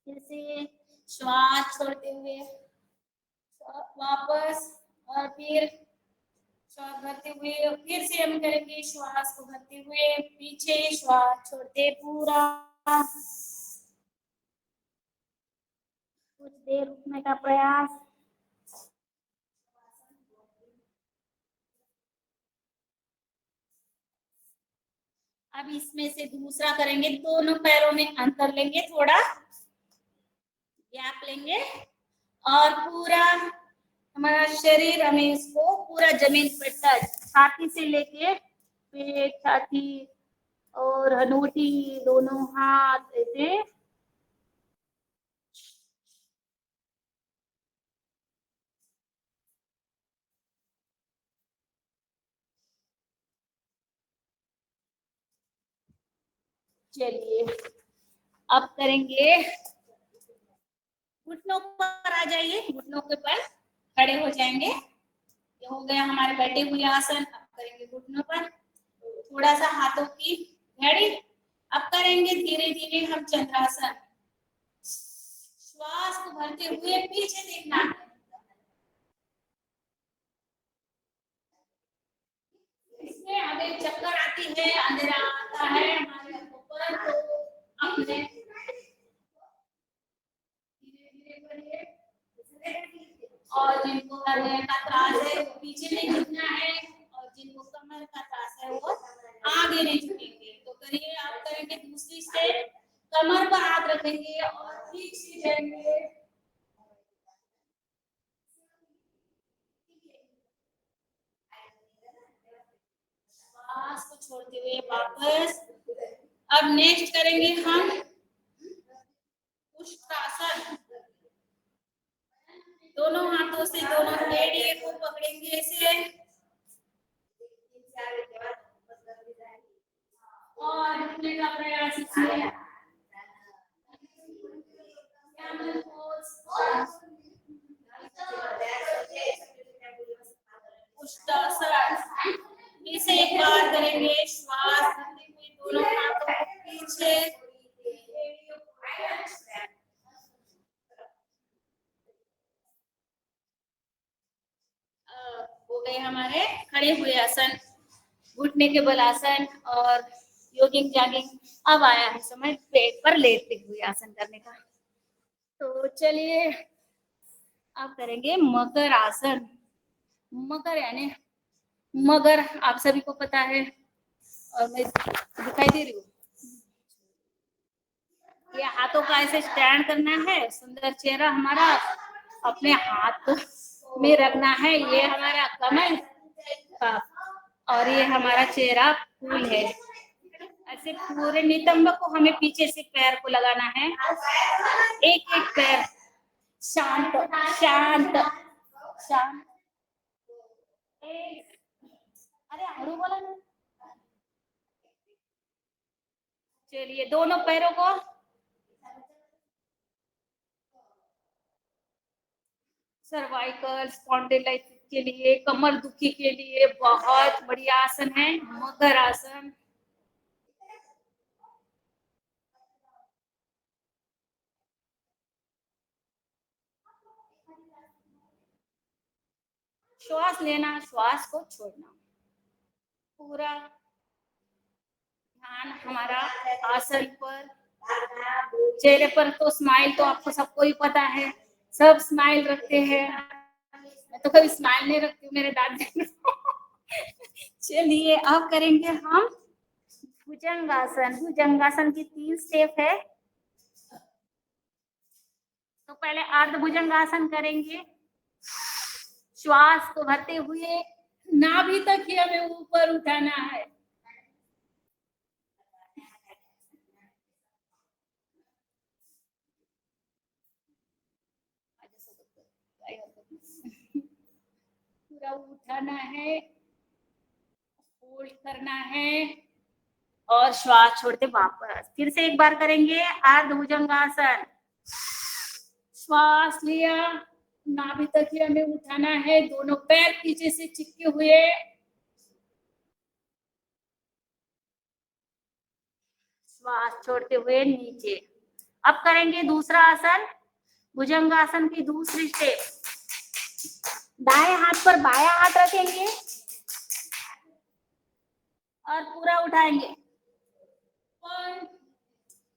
फिर से श्वास छोड़ते हुए वापस, और फिर श्वास भरते हुए फिर से हम करेंगे श्वास को भरते हुए पीछे, श्वास छोड़ते पूरा। कुछ देर रुकने का प्रयास। अब इसमें से दूसरा करेंगे, दोनों पैरों में अंतर लेंगे, थोड़ा गैप लेंगे और पूरा हमारा शरीर हमें इसको पूरा जमीन पर टच, छाती से लेके पेट, छाती, और हनूटी दोनों हाथ ऐसे चलिए अब करेंगे घुटनों पर आ जाइए, घुटनों के बल खड़े हो जाएंगे। ये हो गया हमारे बैठे हुए आसन। अब करेंगे घुटनों पर, थोड़ा सा हाथों की घड़ी। अब करेंगे धीरे धीरे हम चंद्रासन। श्वास को भरते हुए पीछे देखना है। इसमें हमें चक्कर आती है, अंधेरा आता है हमारे आंखों पर, तो अपने धीरे धीरे करिए। और जिनको हृदय का त्रास है वो पीछे नहीं झुकना है, और जिनको कमर का त्रास है वो आगे नहीं झुकेंगे। तो करिए, आप करेंगे दूसरी स्टेप, कमर पर हाथ रखेंगे और ठीक से जाएंगे। श्वास को छोड़ते हुए वापस। अब नेक्स्ट करेंगे हम उष्ट्रासन। दोनों हाथों से दोनों एड़िए को पकड़ेंगे ऐसे, और झुकने का प्रयास इसमें। उष्ट्रासन फिर से एक बार करेंगे। श्वास भरते हुए दोनों हाथों को पीछे, हो गए हमारे खड़े हुए आसन, घुटने के बल आसन और योगिंग जागिंग। अब आया है समय पेट पर लेटते हुए आसन करने का। तो चलिए अब करेंगे मकर आसन। मकर यानी मगर आप सभी को पता है, और मैं दिखाई दे रही हूँ। ये हाथों का ऐसे स्टैंड करना है, सुंदर चेहरा हमारा अपने हाथ में रखना है। ये हमारा कमल का और ये हमारा चेहरा फूल है। ऐसे पूरे नितंब को हमें पीछे से पैर को लगाना है, एक एक पैर। शांत शांत शांत। अरे आड़ू बोला ना। चलिए दोनों पैरों को सर्वाइकल स्पॉन्डिलाइटिस के लिए, कमर दुखी के लिए बहुत बढ़िया आसन है मकर आसन। श्वास लेना, श्वास को छोड़ना, पूरा ध्यान हमारा आसन पर। चेहरे पर तो स्माइल तो आपको सबको ही पता है, सब स्माइल रखते हैं। मैं तो कभी स्माइल नहीं रखती हूँ, मेरे दादी। चलिए अब करेंगे हम भुजंगासन। भुजंगासन की 3 स्टेप है। तो पहले अर्ध भुजंगासन करेंगे। श्वास को भरते हुए नाभि तक ही हमें ऊपर उठाना है। पूरा उठाना है, होल्ड करना है और श्वास छोड़ते वापस। फिर से एक बार करेंगे अर्ध भुजंगासन। श्वास लिया, नाभि तक ही हमें उठाना है, दोनों पैर पीछे से चिपके हुए। श्वास छोड़ते हुए नीचे। अब करेंगे दूसरा आसन, भुजंगासन की दूसरी स्टेप। दाएं हाथ पर बायां हाथ रखेंगे और पूरा उठाएंगे। 1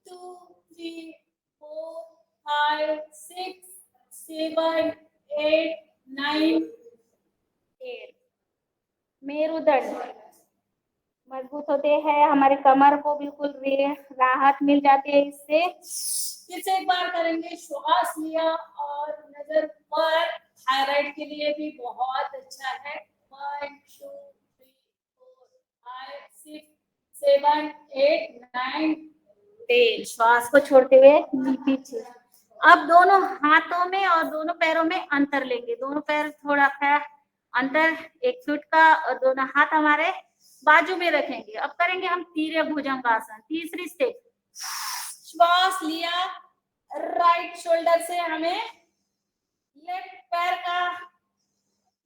2 3 4 5 6 7 8 9 8। मेरुदंड मजबूत होते हैं, हमारे कमर को बिल्कुल राहत मिल जाती है इससे। फिर से एक बार करेंगे। श्वास लिया और नजर पर, थायराइड के लिए भी बहुत अच्छा है। 1 2 3 4 5 6 7 8 9 10। श्वास को छोड़ते हुए पीछे। अब दोनों हाथों में और दोनों पैरों में अंतर लेंगे। दोनों पैर थोड़ा सा अंतर 1 फुट का और दोनों हाथ हमारे बाजू में रखेंगे। अब करेंगे हम तीव्र भुजंगासन। तीसरी स्टेप, श्वास लिया, राइट शोल्डर से हमें लेफ्ट पैर का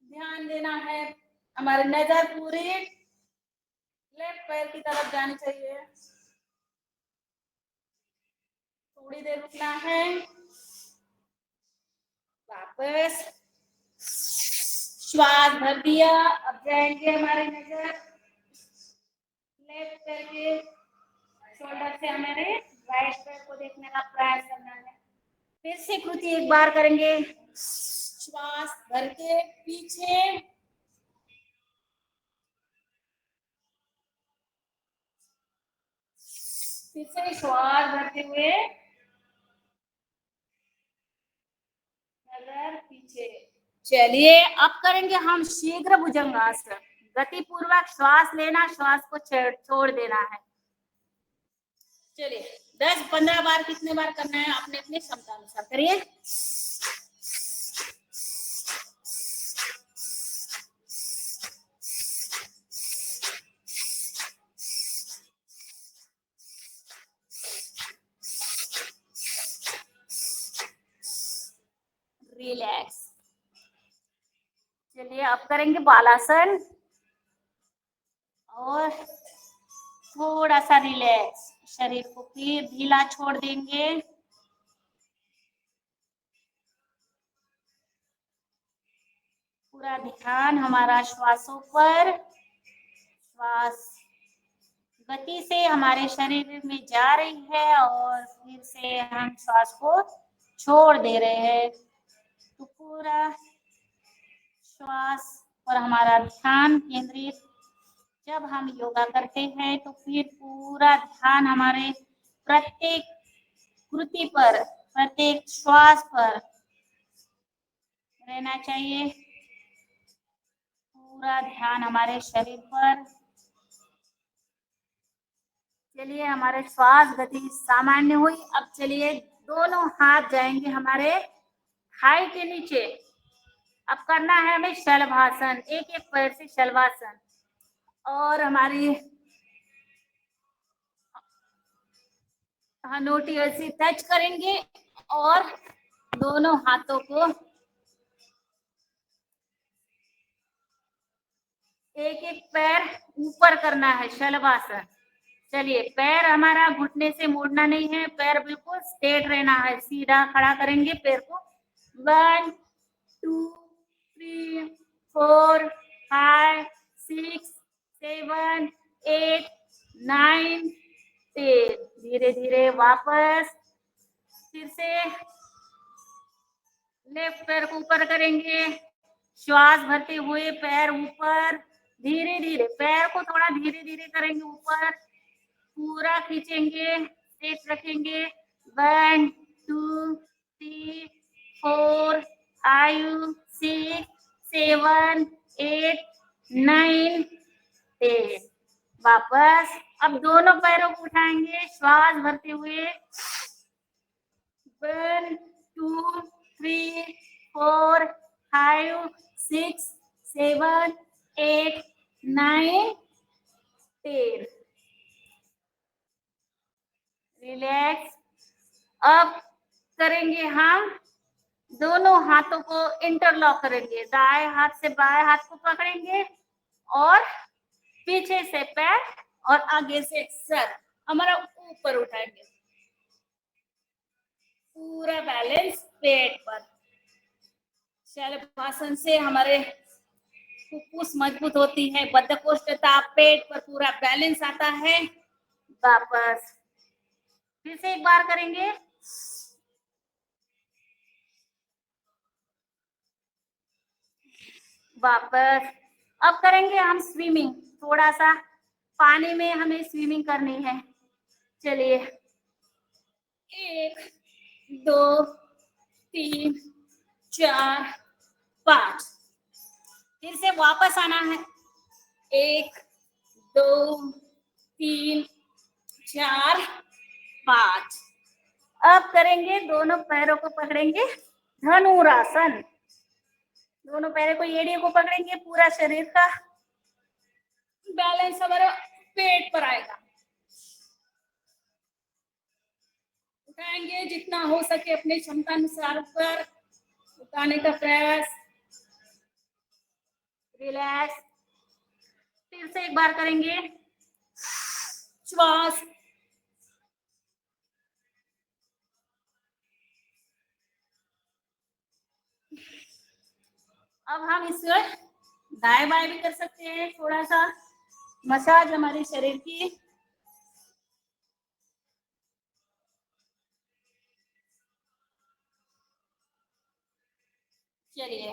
ध्यान देना है। हमारी नजर पूरी लेफ्ट पैर की तरफ जानी चाहिए। थोड़ी देर रुकना है। वापस श्वास भर दिया। अब जाएंगे हमारी नजर लेफ्ट पैर के शोल्डर से हमारे राइट पैर को देखने का प्रयास करना है। फिर से कृति एक बार करेंगे। श्वास भर के पीछे, फिर से श्वास भरते हुए नजर पीछे। चलिए अब करेंगे हम शीघ्र भुजंगासन। गति पूर्वक श्वास लेना, श्वास को छोड़ देना है। चलिए 10-15 बार, कितने बार करना है अपने अपने क्षमता अनुसार करिए। रिलैक्स। चलिए अब करेंगे बालासन और थोड़ा सा रिलैक्स। शरीर को फिर ढीला छोड़ देंगे। पूरा ध्यान हमारा श्वासों पर। श्वास गति से हमारे शरीर में जा रही है और फिर से हम श्वास को छोड़ दे रहे हैं। तो पूरा श्वास पर हमारा ध्यान केंद्रित। जब हम योगा करते हैं तो फिर पूरा ध्यान हमारे प्रत्येक कृति पर, प्रत्येक श्वास पर रहना चाहिए। पूरा ध्यान हमारे शरीर पर। चलिए हमारे श्वास गति सामान्य हुई। अब चलिए दोनों हाथ जाएंगे हमारे थाई के नीचे। अब करना है हमें शलभासन। एक एक पैर से शलभासन और हमारी हनोटी ऐसी टच करेंगे और दोनों हाथों को एक एक पैर ऊपर करना है, शलभासन। चलिए पैर हमारा घुटने से मोड़ना नहीं है, पैर बिल्कुल स्ट्रेट रहना है। सीधा खड़ा करेंगे पैर को। 1 2 3 4 5 6 7 8 9 10। धीरे धीरे वापस फिर से लेफ्ट पैर को ऊपर करेंगे। श्वास भरते हुए पैर ऊपर। धीरे धीरे पैर को थोड़ा धीरे धीरे करेंगे ऊपर। पूरा खींचेंगे, स्ट्रेट रखेंगे। 1 2 3 4 5 6 7 8 9 10। वापस अब दोनों पैरों को उठाएंगे श्वास भरते हुए। 1 2 3 4 5 6 7 8 9 10। रिलैक्स। अब करेंगे हम दोनों हाथों को इंटरलॉक करेंगे। दाएं हाथ से बाएं हाथ को पकड़ेंगे और पीछे से पैर और आगे से सर हमारा ऊपर उठाएंगे। पूरा बैलेंस पेट पर। शलभासन से हमारे फुफ्फुस मजबूत होती है, बद्धकोष्ठता, पेट पर पूरा बैलेंस आता है। वापस फिर से एक बार करेंगे। वापस अब करेंगे हम स्विमिंग। थोड़ा सा पानी में हमें स्विमिंग करनी है। चलिए 1 2 3 4 5। फिर से वापस आना है। 1 2 3, 4, 5। अब करेंगे, दोनों पैरों को पकड़ेंगे धनुरासन। दोनों पैरों को, एड़ियों को पकड़ेंगे, पूरा शरीर का बैलेंस हमारा पेट पर आएगा। उठाएंगे जितना हो सके अपनी क्षमता अनुसार ऊपर उठाने का प्रयास। रिलैक्स। फिर से एक बार करेंगे, श्वास। अब हम इसे दाएं बाएं भी कर सकते हैं, थोड़ा सा मसाज हमारे शरीर की। चलिए,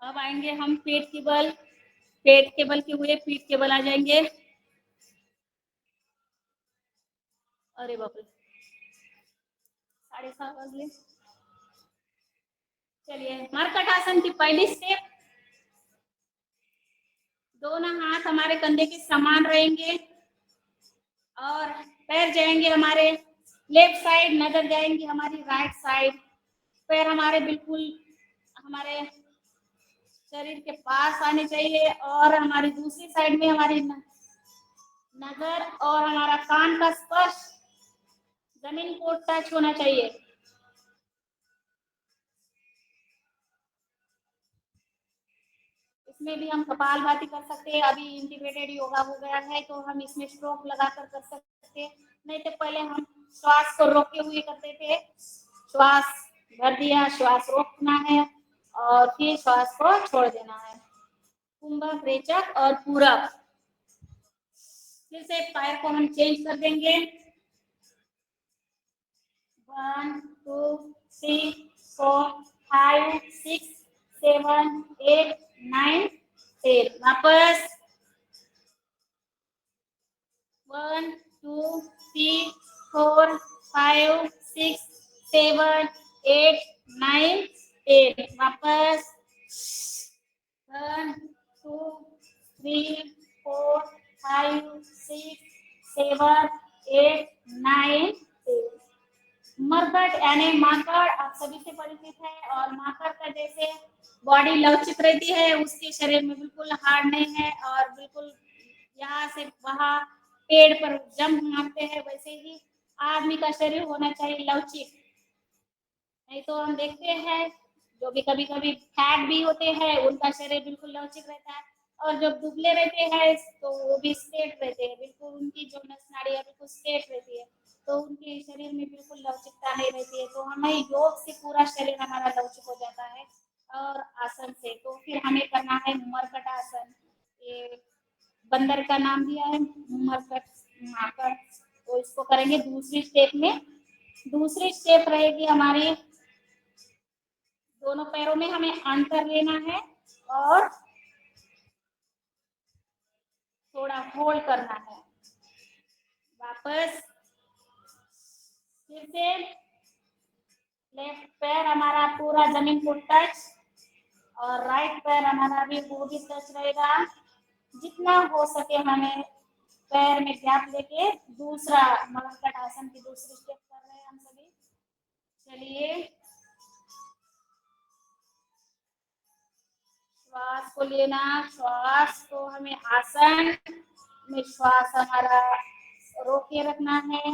अब आएंगे हम पेट के बल। पेट के बल के हुए पीठ के बल आ जाएंगे। अरे बाप रे, 7:30 बजे। चलिए, मरकट आसन की पहली स्टेप। दोनों हाथ हमारे कंधे के समान रहेंगे और पैर जाएंगे हमारे लेफ्ट साइड, नजर जाएंगी हमारी राइट साइड। पैर हमारे बिल्कुल हमारे शरीर के पास आने चाहिए और हमारी दूसरी साइड में हमारी नजर और हमारा कान का स्पर्श जमीन को टच होना चाहिए। इसमें भी हम कपालभाति कर सकते हैं। अभी इंटीग्रेटेड योगा हो गया है तो हम इसमें स्ट्रोक लगाकर कर सकते हैं, नहीं तो पहले हम श्वास को रोके हुए करते थे। श्वास भर दिया, श्वास रोकना है और फिर श्वास को छोड़ देना है। कुंभक, रेचक और पूरक। फिर से पैर को हम चेंज कर देंगे। 1, 2, 3, 4, 5, 6, 7, 8, 9, 10। वापस 1, 2, 3, 4, 5, 6, 7, 8, 9, 10। वापस 1, 2, 3, 4, 5, 6, 7, 8, 9, 10। मरकट यानी माकड़ आप सभी से परिचित है और माकड़ का जैसे बॉडी लवचिक रहती है, उसके शरीर में बिल्कुल हार्ड नहीं है और बिल्कुल यहाँ से वहां पेड़ पर जंप मारते हैं, वैसे ही आदमी का शरीर होना चाहिए लवचिक। नहीं तो हम देखते हैं जो भी कभी कभी फैट भी होते हैं उनका शरीर बिल्कुल लवचिक रहता है और जब दुबले रहते हैं तो वो भी स्ट्रेट रहते हैं, बिल्कुल उनकी जो नस नाड़ियाँ बिल्कुल स्ट्रेट रहती है तो उनके शरीर में बिल्कुल लवचिकता नहीं रहती है। तो हमें योग से पूरा शरीर हमारा लवचिक हो जाता है और आसन से। तो फिर हमें करना है मरकट आसन। ये बंदर का नाम दिया है मरकट, माकड़। तो इसको करेंगे दूसरी स्टेप में। दूसरी स्टेप रहेगी हमारी, दोनों पैरों में हमें अंतर लेना है और थोड़ा होल्ड करना है। वापस फिर से लेफ्ट पैर हमारा पूरा जमीन को टच और राइट पैर हमारा भी वो भी टच रहेगा। जितना हो सके हमें पैर में गैप लेके दूसरा मरकट आसन की दूसरी स्टेप कर रहे हैं हम सभी। चलिए, श्वास को लेना, श्वास को हमें आसन में श्वास हमारा रोके रखना है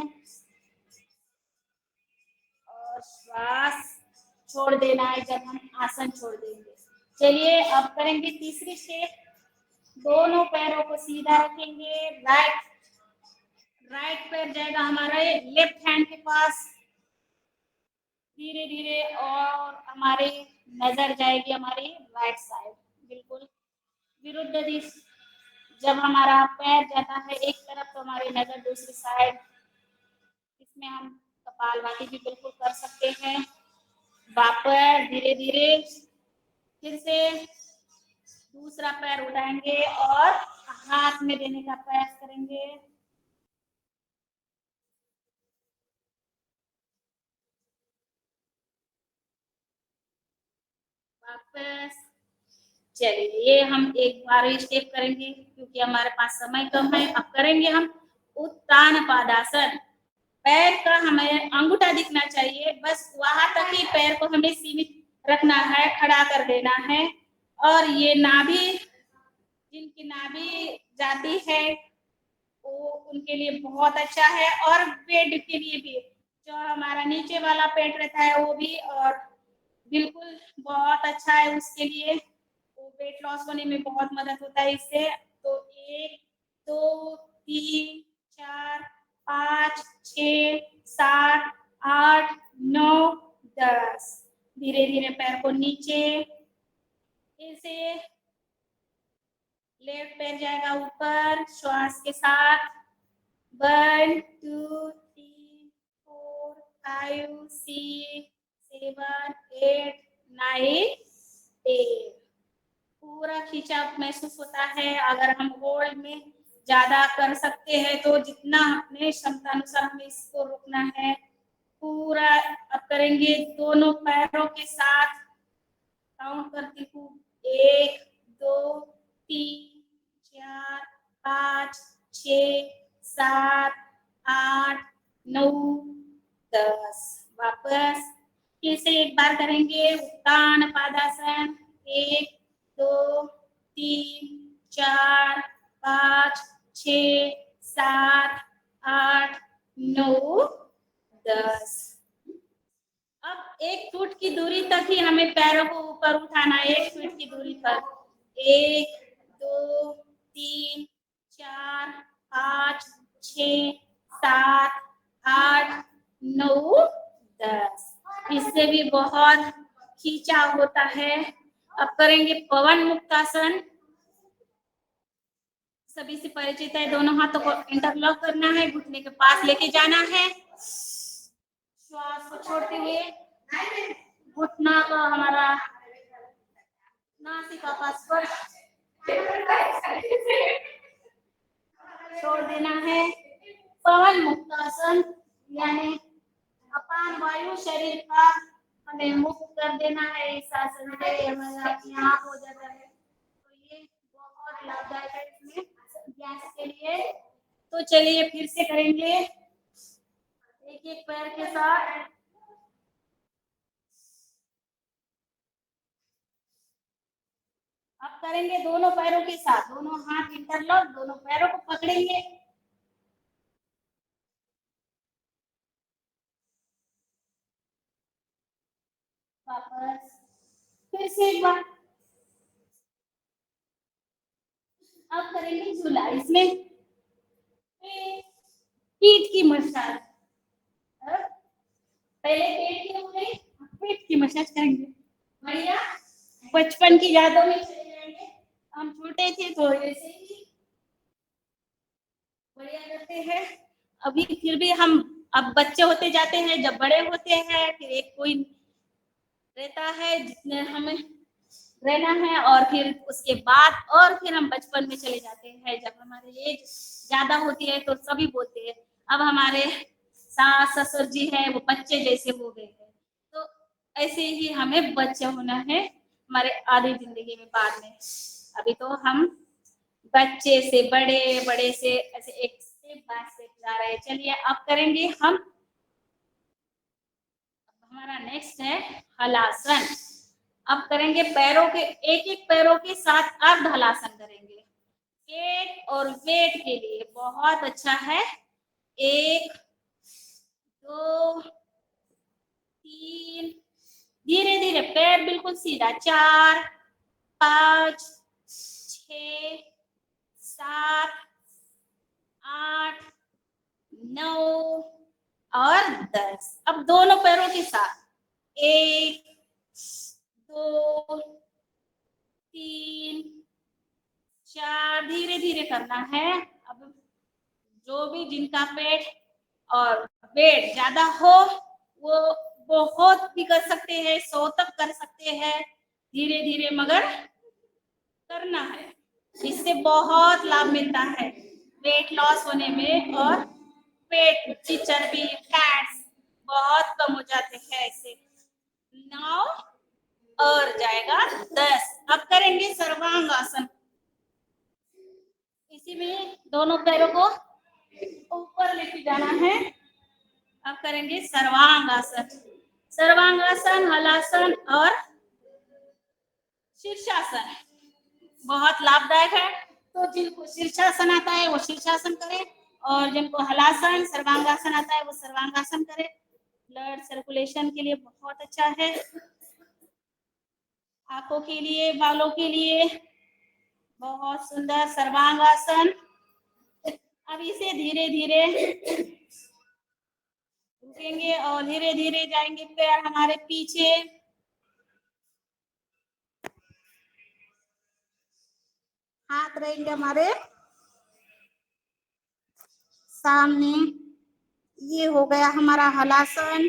और श्वास छोड़ देना है जब हम आसन छोड़ देंगे। चलिए, अब करेंगे तीसरी स्टेप। दोनों पैरों को सीधा रखेंगे। राइट पैर जाएगा हमारा लेफ्ट हैंड के पास धीरे धीरे और हमारी नजर जाएगी हमारी राइट साइड, बिल्कुल विरुद्ध दिशा। जब हमारा पैर जाता है एक तरफ तो हमारी नजर दूसरी साइड। इसमें हम कपालभाति भी बिल्कुल कर सकते हैं। वापस धीरे धीरे फिर से दूसरा पैर उठाएंगे और हाथ में देने का प्रयास करेंगे। वापस चलिए ये हम एक बार ही स्टेप करेंगे क्योंकि हमारे पास समय कम है। अब करेंगे हम उत्तान पादासन। पैर का हमें अंगूठा दिखना चाहिए, बस वहां तक ही पैर को हमें सीमित रखना है, खड़ा कर देना है। और ये नाभि, जिनकी नाभि जाती है वो उनके लिए बहुत अच्छा है, और पेट के लिए भी, जो हमारा नीचे वाला पेट रहता है वो भी और बिल्कुल बहुत अच्छा है उसके लिए। वो वेट लॉस होने में बहुत मदद होता है इससे। तो 1 2 3 4 5 6 7 8 9 10। धीरे धीरे पैर को नीचे, ऐसे लेफ्ट पैर जाएगा ऊपर श्वास के साथ। 1 2 3 4 5 6 7 8 9 10। पूरा खिंचाव महसूस होता है। अगर हम होल्ड में ज्यादा कर सकते हैं तो जितना अपने क्षमता अनुसार हमें इसको रोकना है। पूरा अब करेंगे दोनों पैरों के साथ। काउंट करती हूँ 1 2 3 4 5 6 7 8 9 10। वापस फिर से एक बार करेंगे उत्तान पादासन। 1 2 3 4 5 6 7 8 9 10। अब 1 फुट की दूरी तक ही हमें पैरों को ऊपर उठाना है। 1 फीट की दूरी पर 1 2 3 4 5 6 7 8 9 10। इससे भी बहुत खिंचाव होता है। अब करेंगे पवन मुक्तासन। सभी से परिचित है। दोनों हाथों को इंटरलॉक करना है, घुटने के पास लेके जाना है। श्वास को छोड़ते हुए घुटना को हमारा नासिका का स्पर्श छोड़ देना है। पवन मुक्तासन यानी अपान वायु शरीर का हमें मुक्त कर देना है। इस आसन से हमारा अपने आप हो जाता है। तो ये बहुत लाभदायक है इसमें गैस के लिए। तो चलिए फिर से करेंगे एक एक पैर के साथ। अब करेंगे दोनों पैरों के साथ। दोनों हाथ इंटरलॉक, दोनों पैरों को पकड़ेंगे। वापस फिर से एक बार। अब करेंगे झूला। इसमें पीठ की मसाज। पहले पेट की हो गई, पीठ की मसाज करेंगे। बढ़िया। बचपन की यादों में चले जाएंगे। हम छोटे थे तो ऐसे ही बढ़िया करते हैं। अभी फिर भी हम अब बच्चे होते जाते हैं। जब बड़े होते हैं फिर एक कोई रहता है जितने हमें रहना है, और फिर उसके बाद और फिर हम बचपन में चले जाते हैं। जब हमारी एज ज्यादा होती है तो सभी बोलते हैं अब हमारे सास ससुर जी है वो बच्चे जैसे हो गए हैं। तो ऐसे ही हमें बच्चे होना है हमारे आधी जिंदगी में। बाद में अभी तो हम बच्चे से बड़े, बड़े से ऐसे एक स्टेप बाय स्टेप जा रहे हैं। चलिए अब करेंगे हम, हमारा नेक्स्ट है हलासन। अब करेंगे पैरों के एक एक पैरों के साथ अर्ध हलासन करेंगे। पेट और वेट के लिए बहुत अच्छा है। 1 2 3, धीरे धीरे पैर बिल्कुल सीधा। 4 5 6 7 8 9 और 10। अब दोनों पैरों के साथ 1 2 3 4, धीरे धीरे करना है। अब जो भी जिनका पेट और वेट ज्यादा हो वो बहुत भी कर सकते हैं, 100 तक कर सकते हैं। धीरे धीरे मगर करना है। इससे बहुत लाभ मिलता है वेट लॉस होने में, और पेट की चर्बी फैट्स बहुत कम हो जाते हैं इससे। 9 और जाएगा 10। अब करेंगे सर्वांग आसन। इसी में दोनों पैरों को ऊपर लेके जाना है। अब करेंगे सर्वांग आसन। सर्वांग आसन, हलासन और शीर्षासन बहुत लाभदायक है। तो जिनको शीर्षासन आता है वो शीर्षासन करें, और जिनको हलासन सर्वांगासन आता है वो सर्वांगासन करें। ब्लड सर्कुलेशन के लिए बहुत अच्छा है, आंखों के लिए, बालों के लिए बहुत सुंदर सर्वांगासन। अब इसे धीरे धीरे रुकेंगे और धीरे धीरे जाएंगे पैर हमारे पीछे, हाथ रहेंगे हमारे सामने। ये हो गया हमारा हलासन।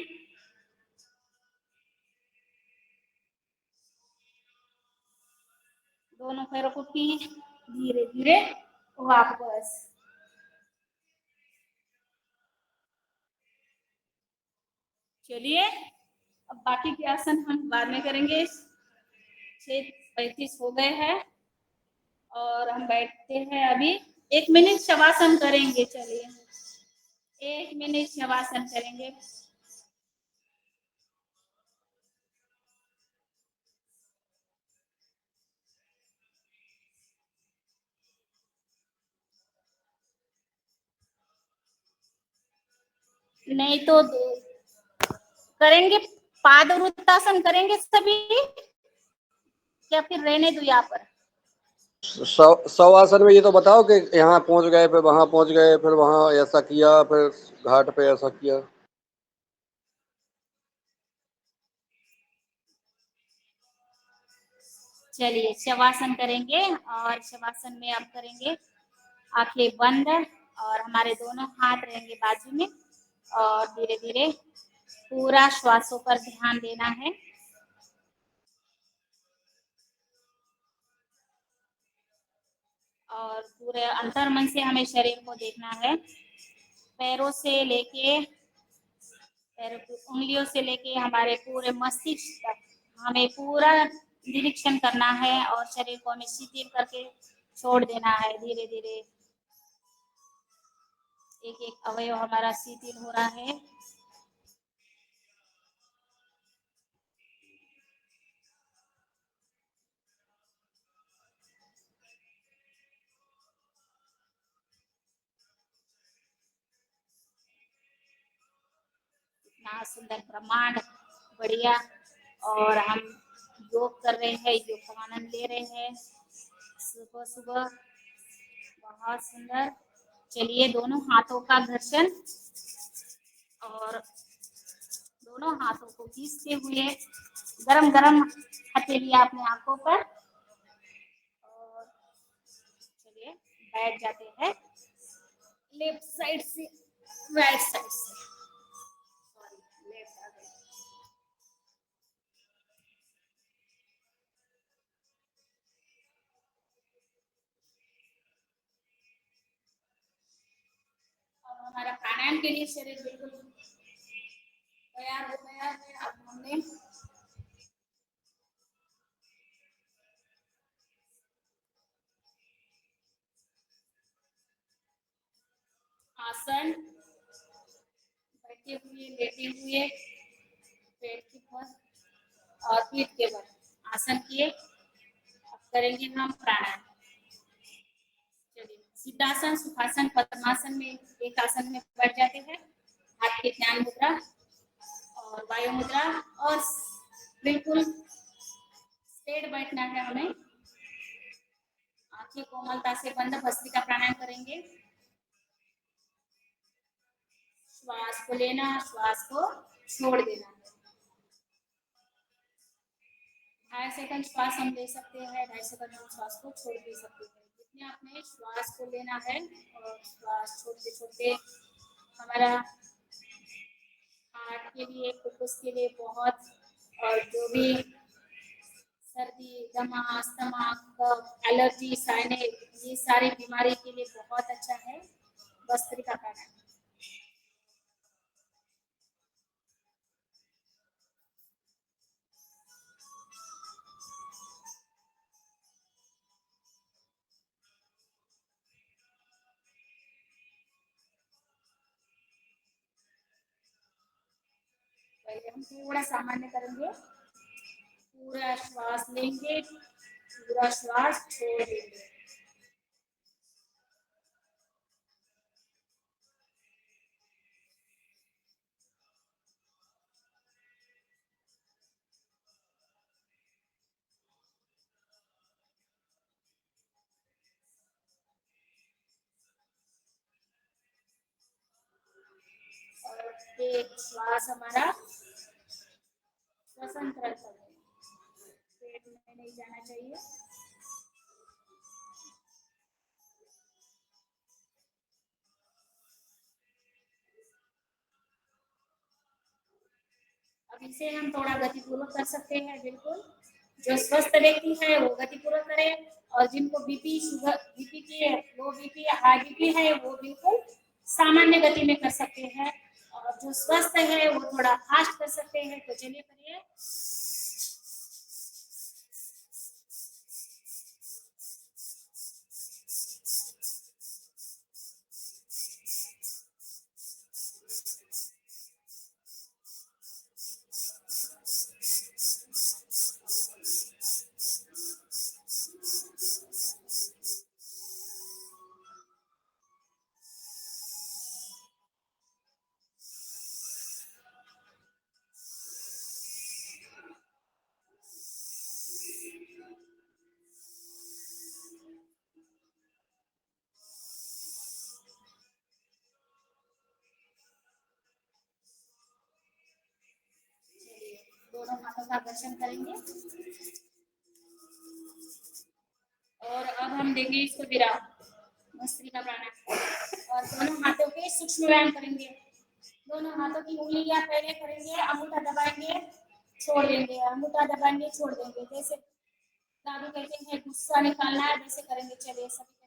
दोनों पैरों को धीरे धीरे वापस। चलिए अब बाकी के आसन हम बाद में करेंगे। 6:35 हो गए हैं और हम बैठते हैं अभी। 1 मिनट शवासन करेंगे। चलिए 1 मिनट शवासन करेंगे। नहीं तो करेंगे पादवृत्तासन करेंगे सभी, या फिर रहने दो यहाँ पर? सौ आसन में ये तो बताओ कि यहाँ पहुंच गए, फिर वहां पहुंच गए, फिर वहां ऐसा किया, फिर घाट पे ऐसा किया। चलिए शवासन करेंगे, और शवासन में अब करेंगे आंखें बंद और हमारे दोनों हाथ रहेंगे बाजू में, और धीरे धीरे पूरा श्वासों पर ध्यान देना है। और पूरे अंतर्मन से हमें शरीर को देखना है। पैरों से लेके, पैरों की उंगलियों से लेके हमारे पूरे मस्तिष्क तक हमें पूरा निरीक्षण करना है, और शरीर को हमें शिथिल करके छोड़ देना है। धीरे धीरे एक एक अवयव हमारा शिथिल हो रहा है। इतना सुंदर ब्रह्मांड, बढ़िया। और हम योग कर रहे हैं, योग का आनंद ले रहे हैं सुबह सुबह, बहुत सुंदर। चलिए दोनों हाथों का घर्षण, और दोनों हाथों को खींचते हुए गरम गरम हथेली अपने आंखों पर, और चलिए बैठ जाते हैं लेफ्ट साइड से राइट साइड से। सॉरी, लेफ्ट आ गई। अब हमारा प्राणायाम के लिए शरीर बिल्कुल तैयार हो गया है। अब हमने आसन, बैठे हुए, लेटे हुए, पेट के बल और पीठ के बल आसन किए। अब करेंगे हम प्राणायाम। चलिए सिद्धासन, सुखासन, पद्मासन में एक आसन में बैठ जाते हैं। हाथ की ध्यान मुद्रा और वायु मुद्रा, और बिल्कुल स्ट्रेट बैठना है हमें। आंखें कोमलता से बंद, भस्त्रिका प्राणायाम करेंगे। श्वास को लेना, श्वास को छोड़ देना। 2.5 सेकंड श्वास हम ले सकते हैं, 2.5 सेकंड हम श्वास को छोड़ भी सकते हैं। जितने आपने श्वास को लेना है और श्वास छोड़ते छोड़ते हमारा हार्ट के लिए, फुफ्फुस के लिए बहुत, और जो भी सर्दी, दमा, अस्थमा, कफ, एलर्जी, साइनस, ये सारी बीमारी के लिए बहुत अच्छा है भस्त्रिका प्राणायाम। पहले हम थोड़ा सामान्य करेंगे, पूरा श्वास लेंगे, पूरा श्वास छोड़ देंगे। और एक श्वास हमारा स्वतंत्र करें, पेट में नहीं जाना चाहिए। अब इसे हम थोड़ा गतिपूर्वक कर सकते हैं, बिल्कुल। जो स्वस्थ व्यक्ति है वो गतिपूर्वक करे, और जिनको बीपी शुगर बीपी की लो बीपी या हाई बीपी है वो बिल्कुल सामान्य गति में कर सकते हैं, और जो स्वस्थ है वो थोड़ा फास्ट कर सकते हैं। तो चलिए करिए। दोनों हाथों का दर्शन करेंगे, और अब हम देंगे इसको विराम, भस्त्रिका प्राणायाम। और दोनों हाथों के सूक्ष्म व्यायाम करेंगे। दोनों हाथों की उंगलियां पहले करेंगे, अंगूठा दबाएंगे, छोड़ देंगे, अंगूठा दबाएंगे, छोड़ देंगे। जैसे दादू कहते हैं गुस्सा निकालना है, वैसे करेंगे। चलिए सभी करिए।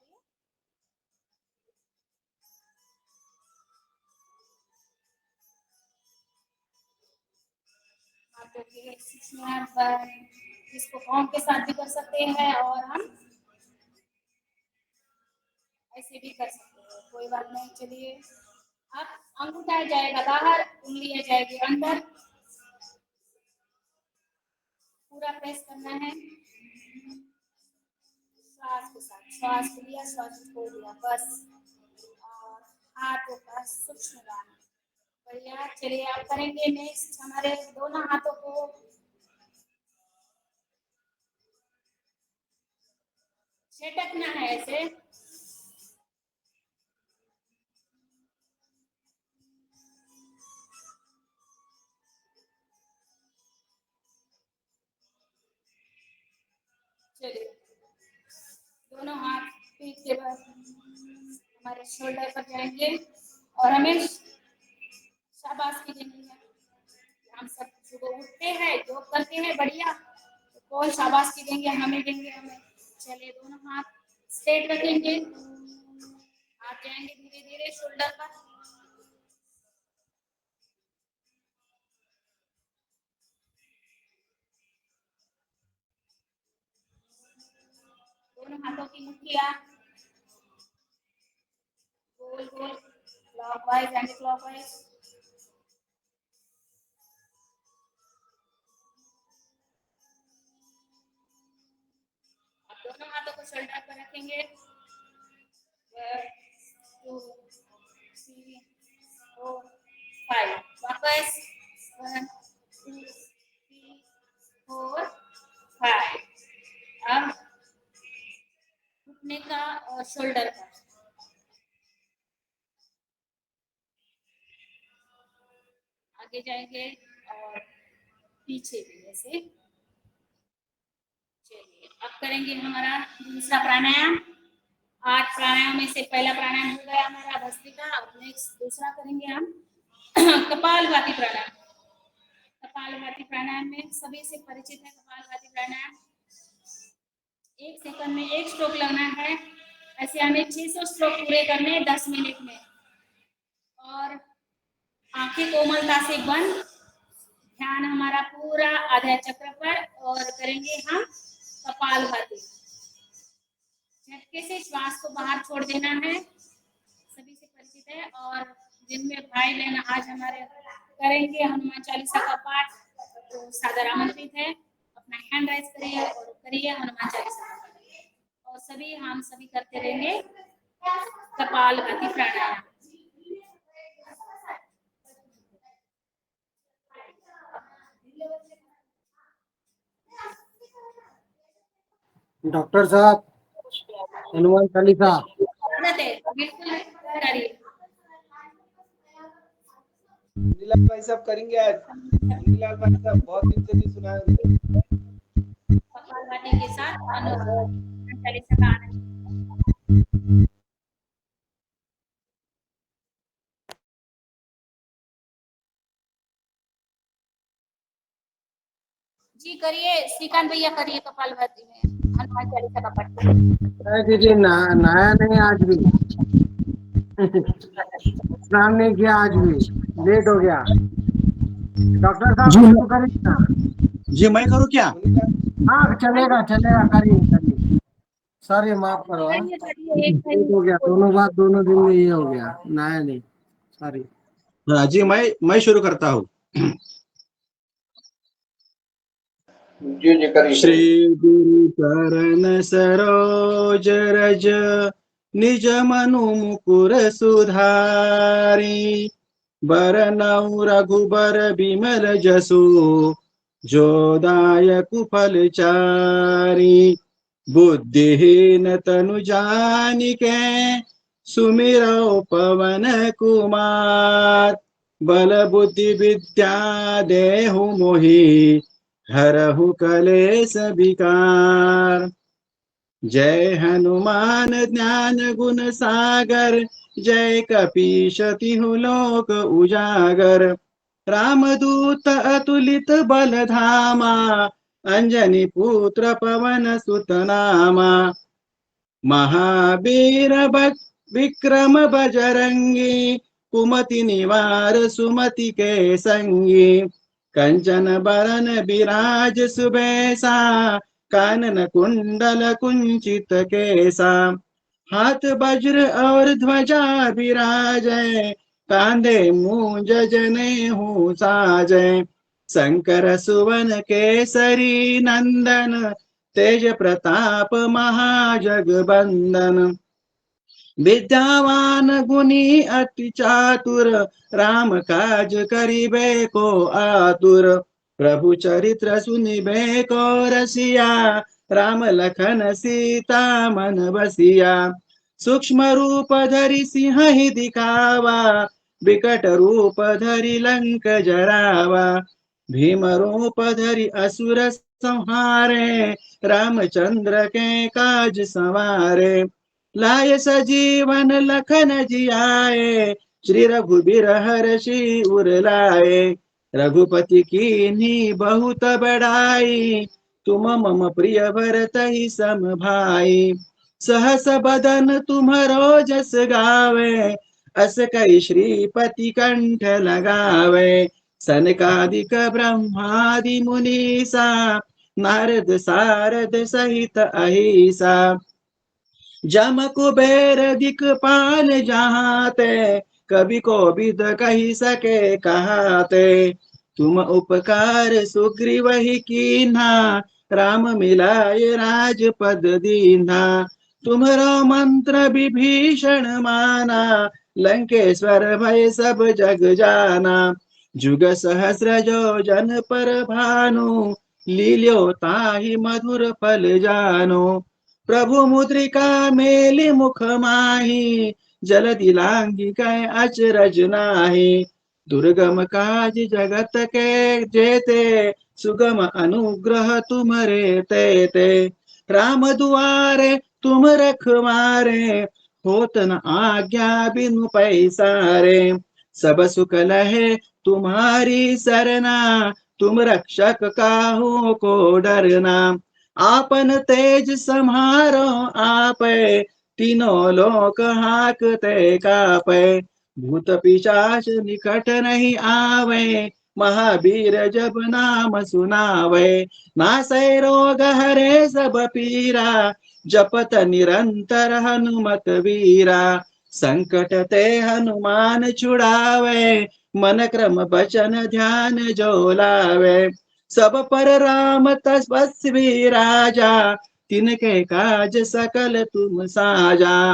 हाथों के सूक्ष्म व्यायाम पर इसको पाँव के साथ भी कर सकते हैं, और हम ऐसे भी कर सकते हैं, कोई बात नहीं। चलिए, अब अंगूठा जाएगा बाहर, उंगलियां जाएगी अंदर, पूरा प्रेस करना है। श्वास के साथ श्वास लिया, श्वास छोड़ दिया, बस। और हाथों का सूक्ष्म व्यायाम, बढ़िया। चलिए आप करेंगे। नेक्स्ट हमारे दोनों हाथों को झटकना है ऐसे। चलिए, दोनों हाथ पीठ के बाद हमारे शोल्डर पर जाएंगे, और हमें शाबाशी देनी है। हम सब सुबह उठते हैं, जॉब करते हैं, बढ़िया, तो कौन शाबाशी देंगे? हमें देंगे, हमें। चलिए, दोनों हाथ स्ट्रेट रखेंगे, हाथ जाएंगे धीरे धीरे शोल्डर पर। दोनों हाथों की मुट्ठियां गोल गोल, क्लॉकवाइज एंटी क्लॉकवाइज। आप दोनों हाथों को शोल्डर पर रखेंगे। 1 2 3 4 5, वापस 1 2 3 4 5। अब घुटने का और शोल्डर का, आगे जाएंगे और पीछे भी ऐसे। चलिए, अब करेंगे हमारा दूसरा प्राणायाम। 8 प्राणायाम में से पहला प्राणायाम हो गया हमारा भस्त्रिका। अब नेक्स्ट दूसरा करेंगे हम कपालभाति प्राणायाम। कपालभाति प्राणायाम में सभी से परिचित है। कपालभाति प्राणायाम 1 सेकंड में 1 स्ट्रोक लगना है। ऐसे हमें 600 स्ट्रोक पूरे करने हैं 10 मिनट में। और आंखें कोमलता से बंद, ध्यान हमारा पूरा आधा चक्र पर, और करेंगे हम कपालभाति। झटके से श्वास को बाहर छोड़ देना है, सभी से परिचित है। और जिनमें भाई बहन आज हमारे करेंगे हनुमान चालीसा का पाठ, तो सादर आमंत्रित है। अपना हैंड राइज करिए और करिए हनुमान चालीसा का पाठ। और सभी हम सभी करते रहेंगे कपालभाति प्राणायाम। डॉक्टर साहब हनुमान चालीसा बिल्कुल करिए। नीलाल भाई साहब करेंगे आज। नीलाल भाई साहब बहुत दिन से नहीं सुना है। कपालभाति के साथ हनुमान चालीसा का आनंद। जी करिए, श्रीकांत भैया करिए कपालभाति में हनुमान चालीसा का पाठ। दीदी नहाया नहीं आज भी, स्नान नहीं किया आज भी, लेट हो गया। डॉक्टर साहब शुरू करेंगे ना? जी मैं करूँ क्या? हाँ चलेगा चलेगा, करिए। सॉरी माफ करो, लेट हो गया। दोनों बात दोनों दिन में ये हो गया, नहाया नहीं, सॉरी। जी मैं शुरू करता हूँ। जी करिए। श्री गुरु चरण सरोज रज निज मनु मुकुर सुधारी, बरनउँ रघुबर बिमल जसु जो दायक फल चारि, बुद्धिहीन तनु जानिके सुमिरौ पवन कुमार, बल बुद्धि विद्या देहु मोहि हरहु कलेश विकार। जय हनुमान ज्ञान गुण सागर, जय कपीश तिहु लोक उजागर, रामदूत अतुलित बल धामा, अंजनी पुत्र पवन सुत नामा, महावीर विक्रम बजरंगी, कुमति निवार सुमति के संगी, कंचन बरन विराज सुबेसा, कानन कुंडल कुंचित केसा, हाथ वज्र और ध्वजा विराजै, कांधे मूंज जनेऊ साजै, शंकर सुवन केसरी नंदन, तेज प्रताप महाजगबंदन, विद्यावान गुणी अति चातुर, राम काज करिबे को आतुर, प्रभु चरित्र सुनिबे को रसिया, राम लखन सीता मन बसिया, सूक्ष्म रूप धरि सिंह दिखावा, विकट रूप धरि लंक जरावा, भीम रूप धरि असुर संहारे, रामचंद्र के काज संवारे, लाय सजीवन लखन जियाए, श्री रघुबीर हर्षि उर लाए, रघुपति कीन्ही बहुत बड़ाई, तुम मम प्रिय भरतहि सम भाई, सहस बदन तुम्हरो जस गावे, अस कई श्रीपति कंठ लगावे, सनकादिक ब्रह्मादि मुनीसा, नारद सारद सहित अहिसा, जम कुबेर दिक्पाल जहाते, कवि कोविद कहि सके कहाते, तुम उपकार सुग्रीवहि कीन्हा, राम मिलाय राजपद दीन्हा, तुम्हरो मंत्र विभीषण माना, लंकेश्वर भय सब जग जाना, जुग सहस्र जो जन पर भानु, लील्यो ताहि मधुर फल जानो, प्रभु मुद्रिका मेलि मुख माहि, जलधि लांघि गए अचरज नाहि, दुर्गम काज जगत के जेते, सुगम अनुग्रह तुम्हरे तेते, राम दुआरे तुम रखवारे, होत न आज्ञा बिनु पैसारे, सब सुख लहे तुम्हारी सरना, तुम रक्षक काहू को डरना, आपन तेज सम्हारो आपे, तीनों लोक हाकते कापे, भूत पिशाच निकट नहीं आवे, महावीर जब नाम सुनावे, नासै रोग हरे सब पीरा, जपत निरंतर हनुमत वीरा, संकट ते हनुमान छुड़ावे, मन क्रम बचन ध्यान जो लावे। सब पर राम तपस्वी राजा, तिनके काज सकल तुम साजा।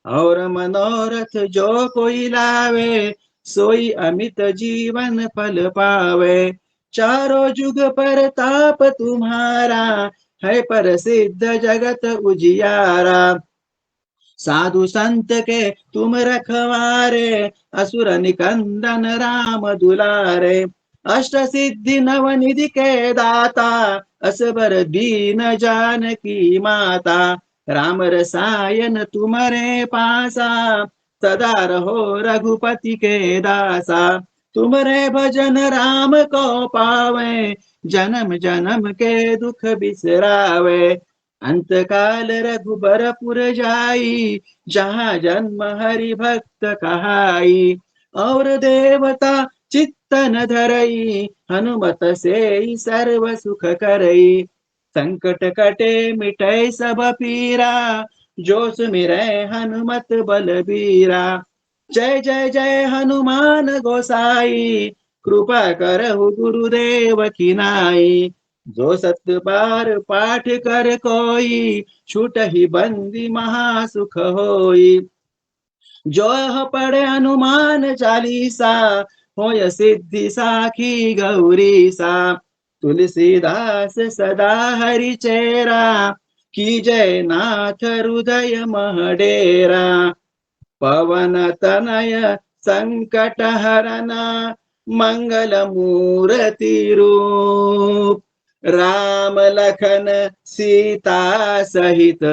और मनोरथ जो कोई लावे, सोई अमित जीवन फल पावे। चारों जुग पर ताप तुम्हारा, है प्रसिद्ध जगत उजियारा। साधु संत के तुम रखवारे, असुर निकंदन राम दुलारे। अष्ट सिद्धि नवनिधि के दाता, असबर दीन जानकी माता। राम रसायन तुम्हारे पासा, सदा रहो रघुपति के दासा। तुम्हारे भजन राम को पावे, जन्म जन्म के दुख बिसरावे। अंत काल रघुबरपुर जाई, जहाँ जन्म हरि भक्त कहाई। और देवता चित्तन धरई, हनुमत से सर्व सुख करई। संकट कटे मिटै सब पीरा, जो सुमिरै हनुमत बलबीरा। जय जय जय हनुमान गोसाई, कृपा करहु गुरुदेव की नाई। जो सत बार पाठ कर कोई, छूटहि बंदी महासुख होई। जो यह पढ़े हनुमान चालीसा, होय सिद्धि साखी गौरीसा। तुलसीदास सदा हरि चेरा, की जय नाथ हृदय मह डेरा। पवन तनय संकट हरना, मंगल मूर्ति रूप। राम लखन सीता सहित,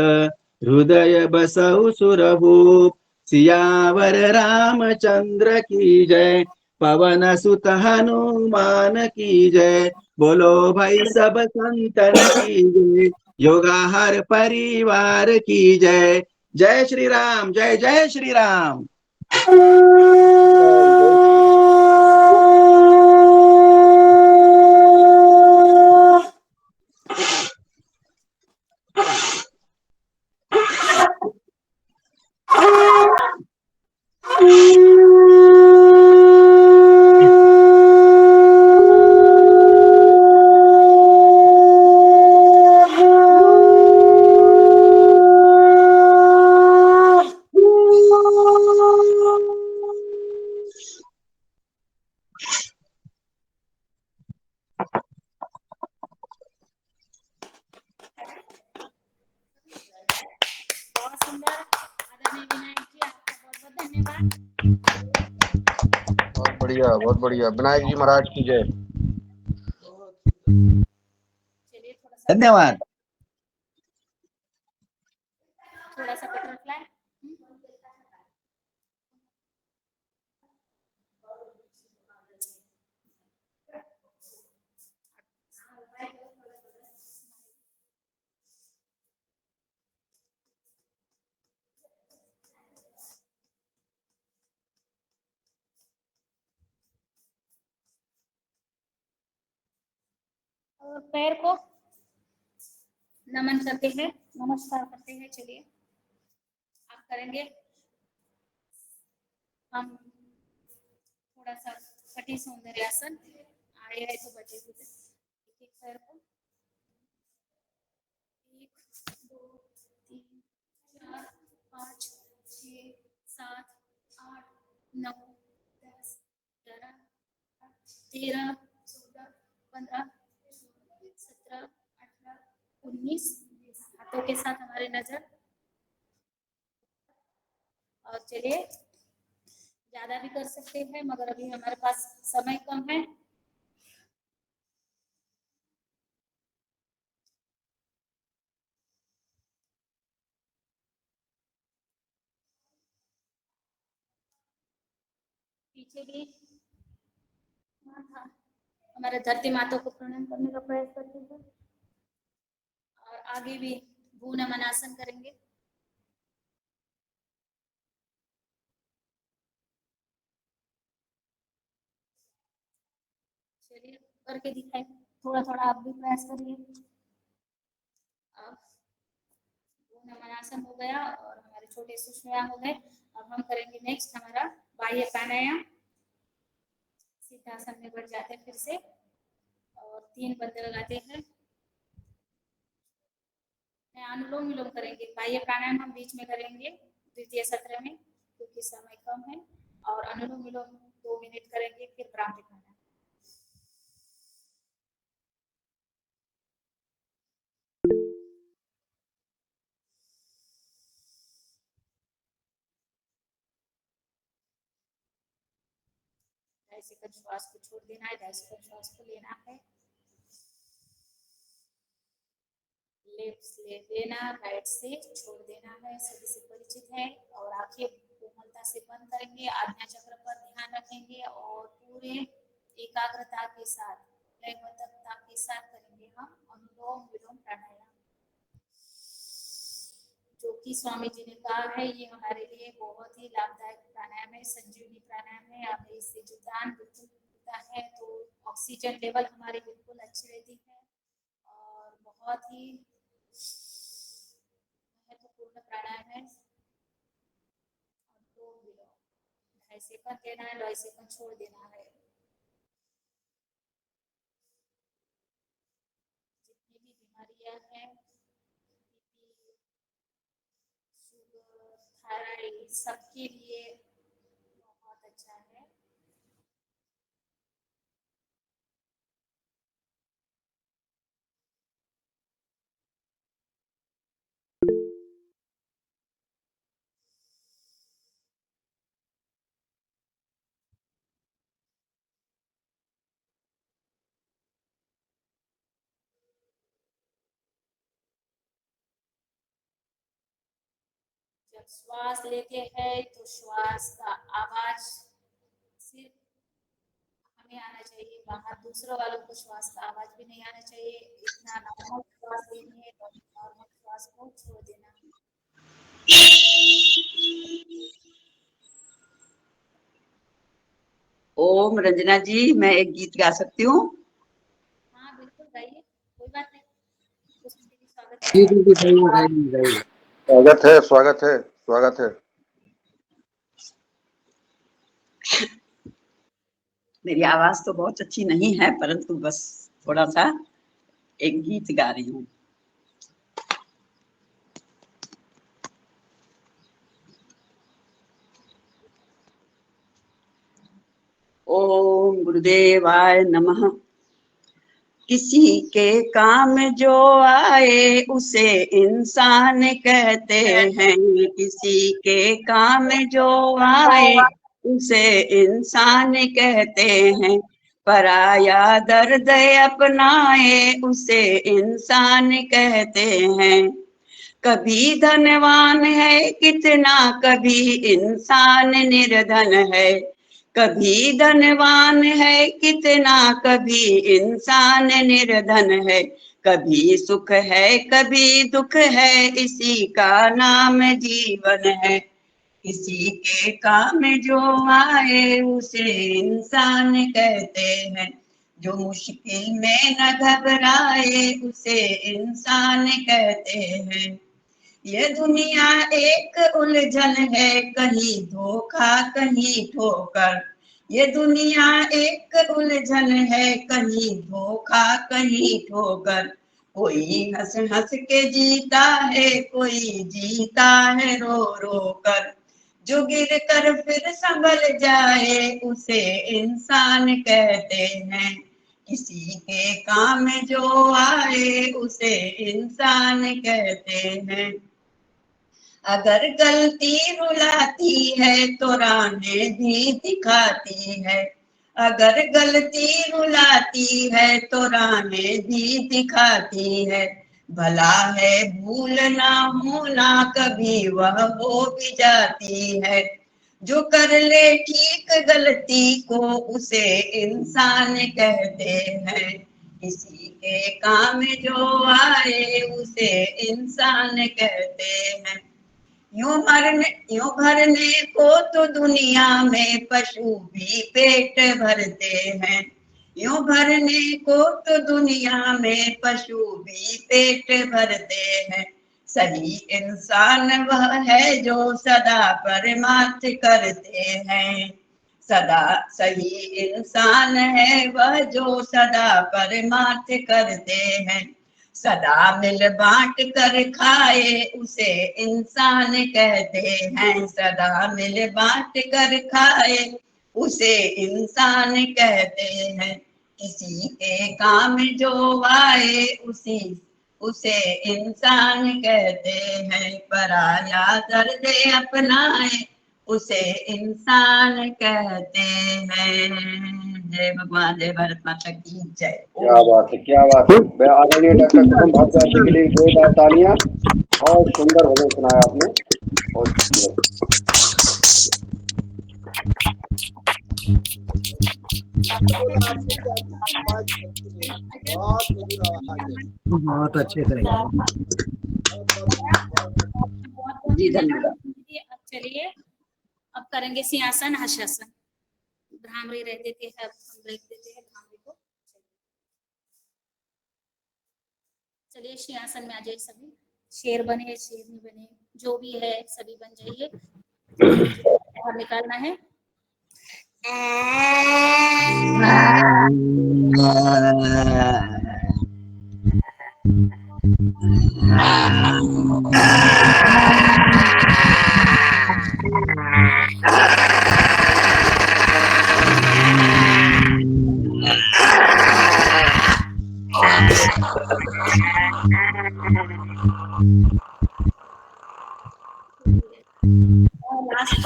हृदय बसहु सुरभूप। सियावर रामचंद्र की जय, पवन सुत हनुमान की जय। बोलो भाई सब संतन की जय, योगाहर परिवार की जय। जय श्री राम, जय जय श्री राम। बहुत सुंदर आदरणीय विनायक जी, आपका बहुत बहुत धन्यवाद। बहुत बढ़िया, बहुत बढ़िया। विनायक जी महाराज की जय। चलिए थोड़ा सा धन्यवाद। बटरफ्लाई। और पैर को नमन करते हैं, नमस्कार करते हैं। चलिए आप करेंगे, हम थोड़ा सा कटी सौंदर्यासन। आए है तो बचे हुए एक पैर को 1 2 3 4 5 6 7 8 9 10 11 13 14 15 17 18 19। हाथों के साथ हमारी नजर। और चलिए ज्यादा भी कर सकते हैं, मगर अभी हमारे पास समय कम है। पीछे भी हमारे धरती माता को प्रणाम करने का प्रयास करते हैं। और आगे भी भू नमन आसन करेंगे। चलिए करके दिखाए, थोड़ा थोड़ा आप भी प्रयास करिए। अब भू नमन आसन हो गया और हमारे छोटे सूक्ष्म व्यायाम हो गए। अब हम करेंगे नेक्स्ट हमारा बाह्य प्राणायाम। सिद्धासन में बैठ जाते हैं फिर से और 3 बंदे लगाते हैं। अनुलोम विलोम करेंगे। बाह्य प्राणायाम हम बीच में करेंगे द्वितीय सत्र में क्योंकि समय कम है, और अनुलोम विलोम 2 मिनट करेंगे, फिर भ्रामरी प्राणायाम। सेकंड श्वास को छोड़ देना है, 2 सेकंड श्वास को लेना है। लेफ्ट से ले देना, राइट से छोड़ देना है। सभी से परिचित है। और आंखें कोमलता से बंद करेंगे, आज्ञा चक्र पर ध्यान रखेंगे और पूरे एकाग्रता के साथ, लयबद्धता के साथ करेंगे हम अनुलोम विलोम प्राणायाम, जो कि स्वामी जी ने कहा है ये हमारे लिए बहुत ही लाभदायक प्राणायाम है, संजीवनी प्राणायाम है। हमें इससे जो ध्यान बिल्कुल होता है तो ऑक्सीजन लेवल हमारी बिल्कुल अच्छी रहती है और बहुत ही महत्वपूर्ण प्राणायाम है। 2 सेकंड देना है, 2 सेकंड छोड़ देना है। जितनी भी बीमारियां हैं, शुगर, थायराइड, सबके लिए बहुत अच्छा है। जब श्वास लेते हैं तो श्वास का आवाज सिर्फ हमें आना चाहिए, बाहर दूसरों वालों को श्वास का आवाज भी नहीं आना चाहिए। इतना नॉर्मल श्वास लेनी है, नॉर्मल श्वास को छोड़ देना। ओम रंजना जी, मैं एक गीत गा सकती हूँ? हाँ बिल्कुल गाइए, कोई बात नहीं। स्वागत है, स्वागत है, स्वागत है। मेरी आवाज तो बहुत अच्छी नहीं है, परंतु बस थोड़ा सा एक गीत गा रही हूँ। ओम गुरुदेवाय नमः। किसी के काम जो आए उसे इंसान कहते हैं, किसी के काम जो आए उसे इंसान कहते हैं, पराया दर्द अपनाए उसे इंसान कहते हैं। कभी धनवान है कितना, कभी इंसान निर्धन है, कभी धनवान है कितना, कभी इंसान निर्धन है, कभी सुख है कभी दुख है, इसी का नाम जीवन है। किसी के काम जो आए उसे इंसान कहते हैं, जो मुश्किल में न घबराए उसे इंसान कहते हैं। ये दुनिया एक उलझन है, कहीं धोखा कहीं ठोकर, ये दुनिया एक उलझन है, कहीं धोखा कहीं ठोकर, कोई हंस हंस के जीता है, कोई जीता है रो रो कर, जो गिर कर फिर संभल जाए उसे इंसान कहते हैं। किसी के काम जो आए उसे इंसान कहते हैं। अगर गलती रुलाती है तो राहें भी दिखाती है, अगर गलती रुलाती है तो राहें भी दिखाती है, भला है भूल ना होना कभी वह हो भी जाती है, जो कर ले ठीक गलती को उसे इंसान कहते हैं। किसी के काम जो आए उसे इंसान कहते हैं। यूं भरने को तो दुनिया में पशु भी पेट भरते हैं, यूं भरने को तो दुनिया में पशु भी पेट भरते हैं, सही इंसान वह है जो सदा परमार्थ करते हैं, सदा सही इंसान है वह जो सदा परमार्थ करते हैं। सदा मिल बांट कर खाए उसे इंसान कहते हैं। सदा मिल बांट कर खाए उसे इंसान कहते हैं। किसी के काम जो आए उसे इंसान कहते हैं। पराया दर्द अपनाए उसे इंसान कहते हैं। जय भगवान, जय भारत माता की जय। क्या बात है, क्या बात है। मैं आदरणीय डॉक्टर कुसुम भारद्वाज जी के लिए जोरदार तालियां। बहुत सुंदर भजन सुनाया आपने, बहुत सुंदर। बहुत मधुर आवाज है। बहुत अच्छे तरीके जी धन्यवाद। अब चलिए, अब करेंगे सिंहासन हर्षासन। भ्रामरी रह देते हैं, अब हम रख देते हैं भ्रामरी को। चलिए सिंहासन में आ जाइए सभी। शेर बने, शेरनी बने, जो भी है सभी बन जाइए। बाहर निकालना है। लास्ट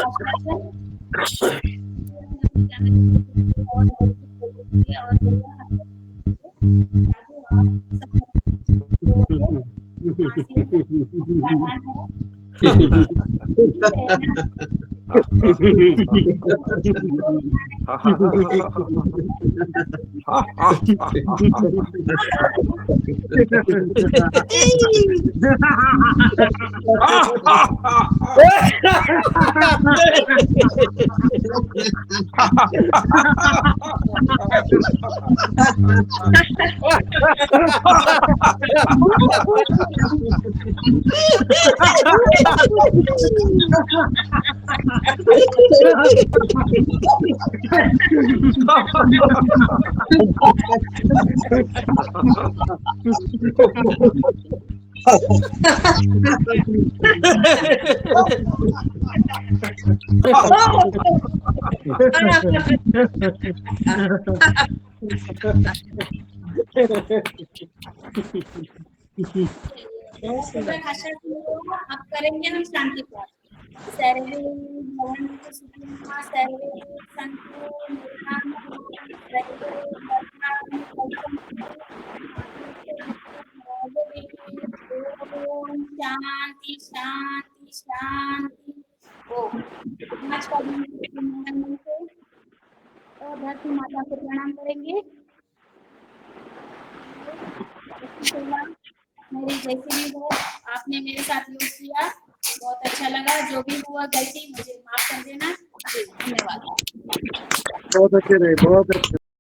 अब करेंगे हम शांति पाठ। सर्वे भवन्तु सुखिनः, सर्वे सन्तु निरामयाः, सर्वे भद्राणि पश्यन्तु ओम शांति शांति शांति। ओम पांच पद से और धरती माता को प्रणाम करेंगे। मेरी जैसी भी हो, आपने मेरे साथ योग किया, बहुत अच्छा लगा। जो भी हुआ गलती मुझे माफ कर देना। धन्यवाद। बहुत अच्छे रहे, बहुत अच्छे।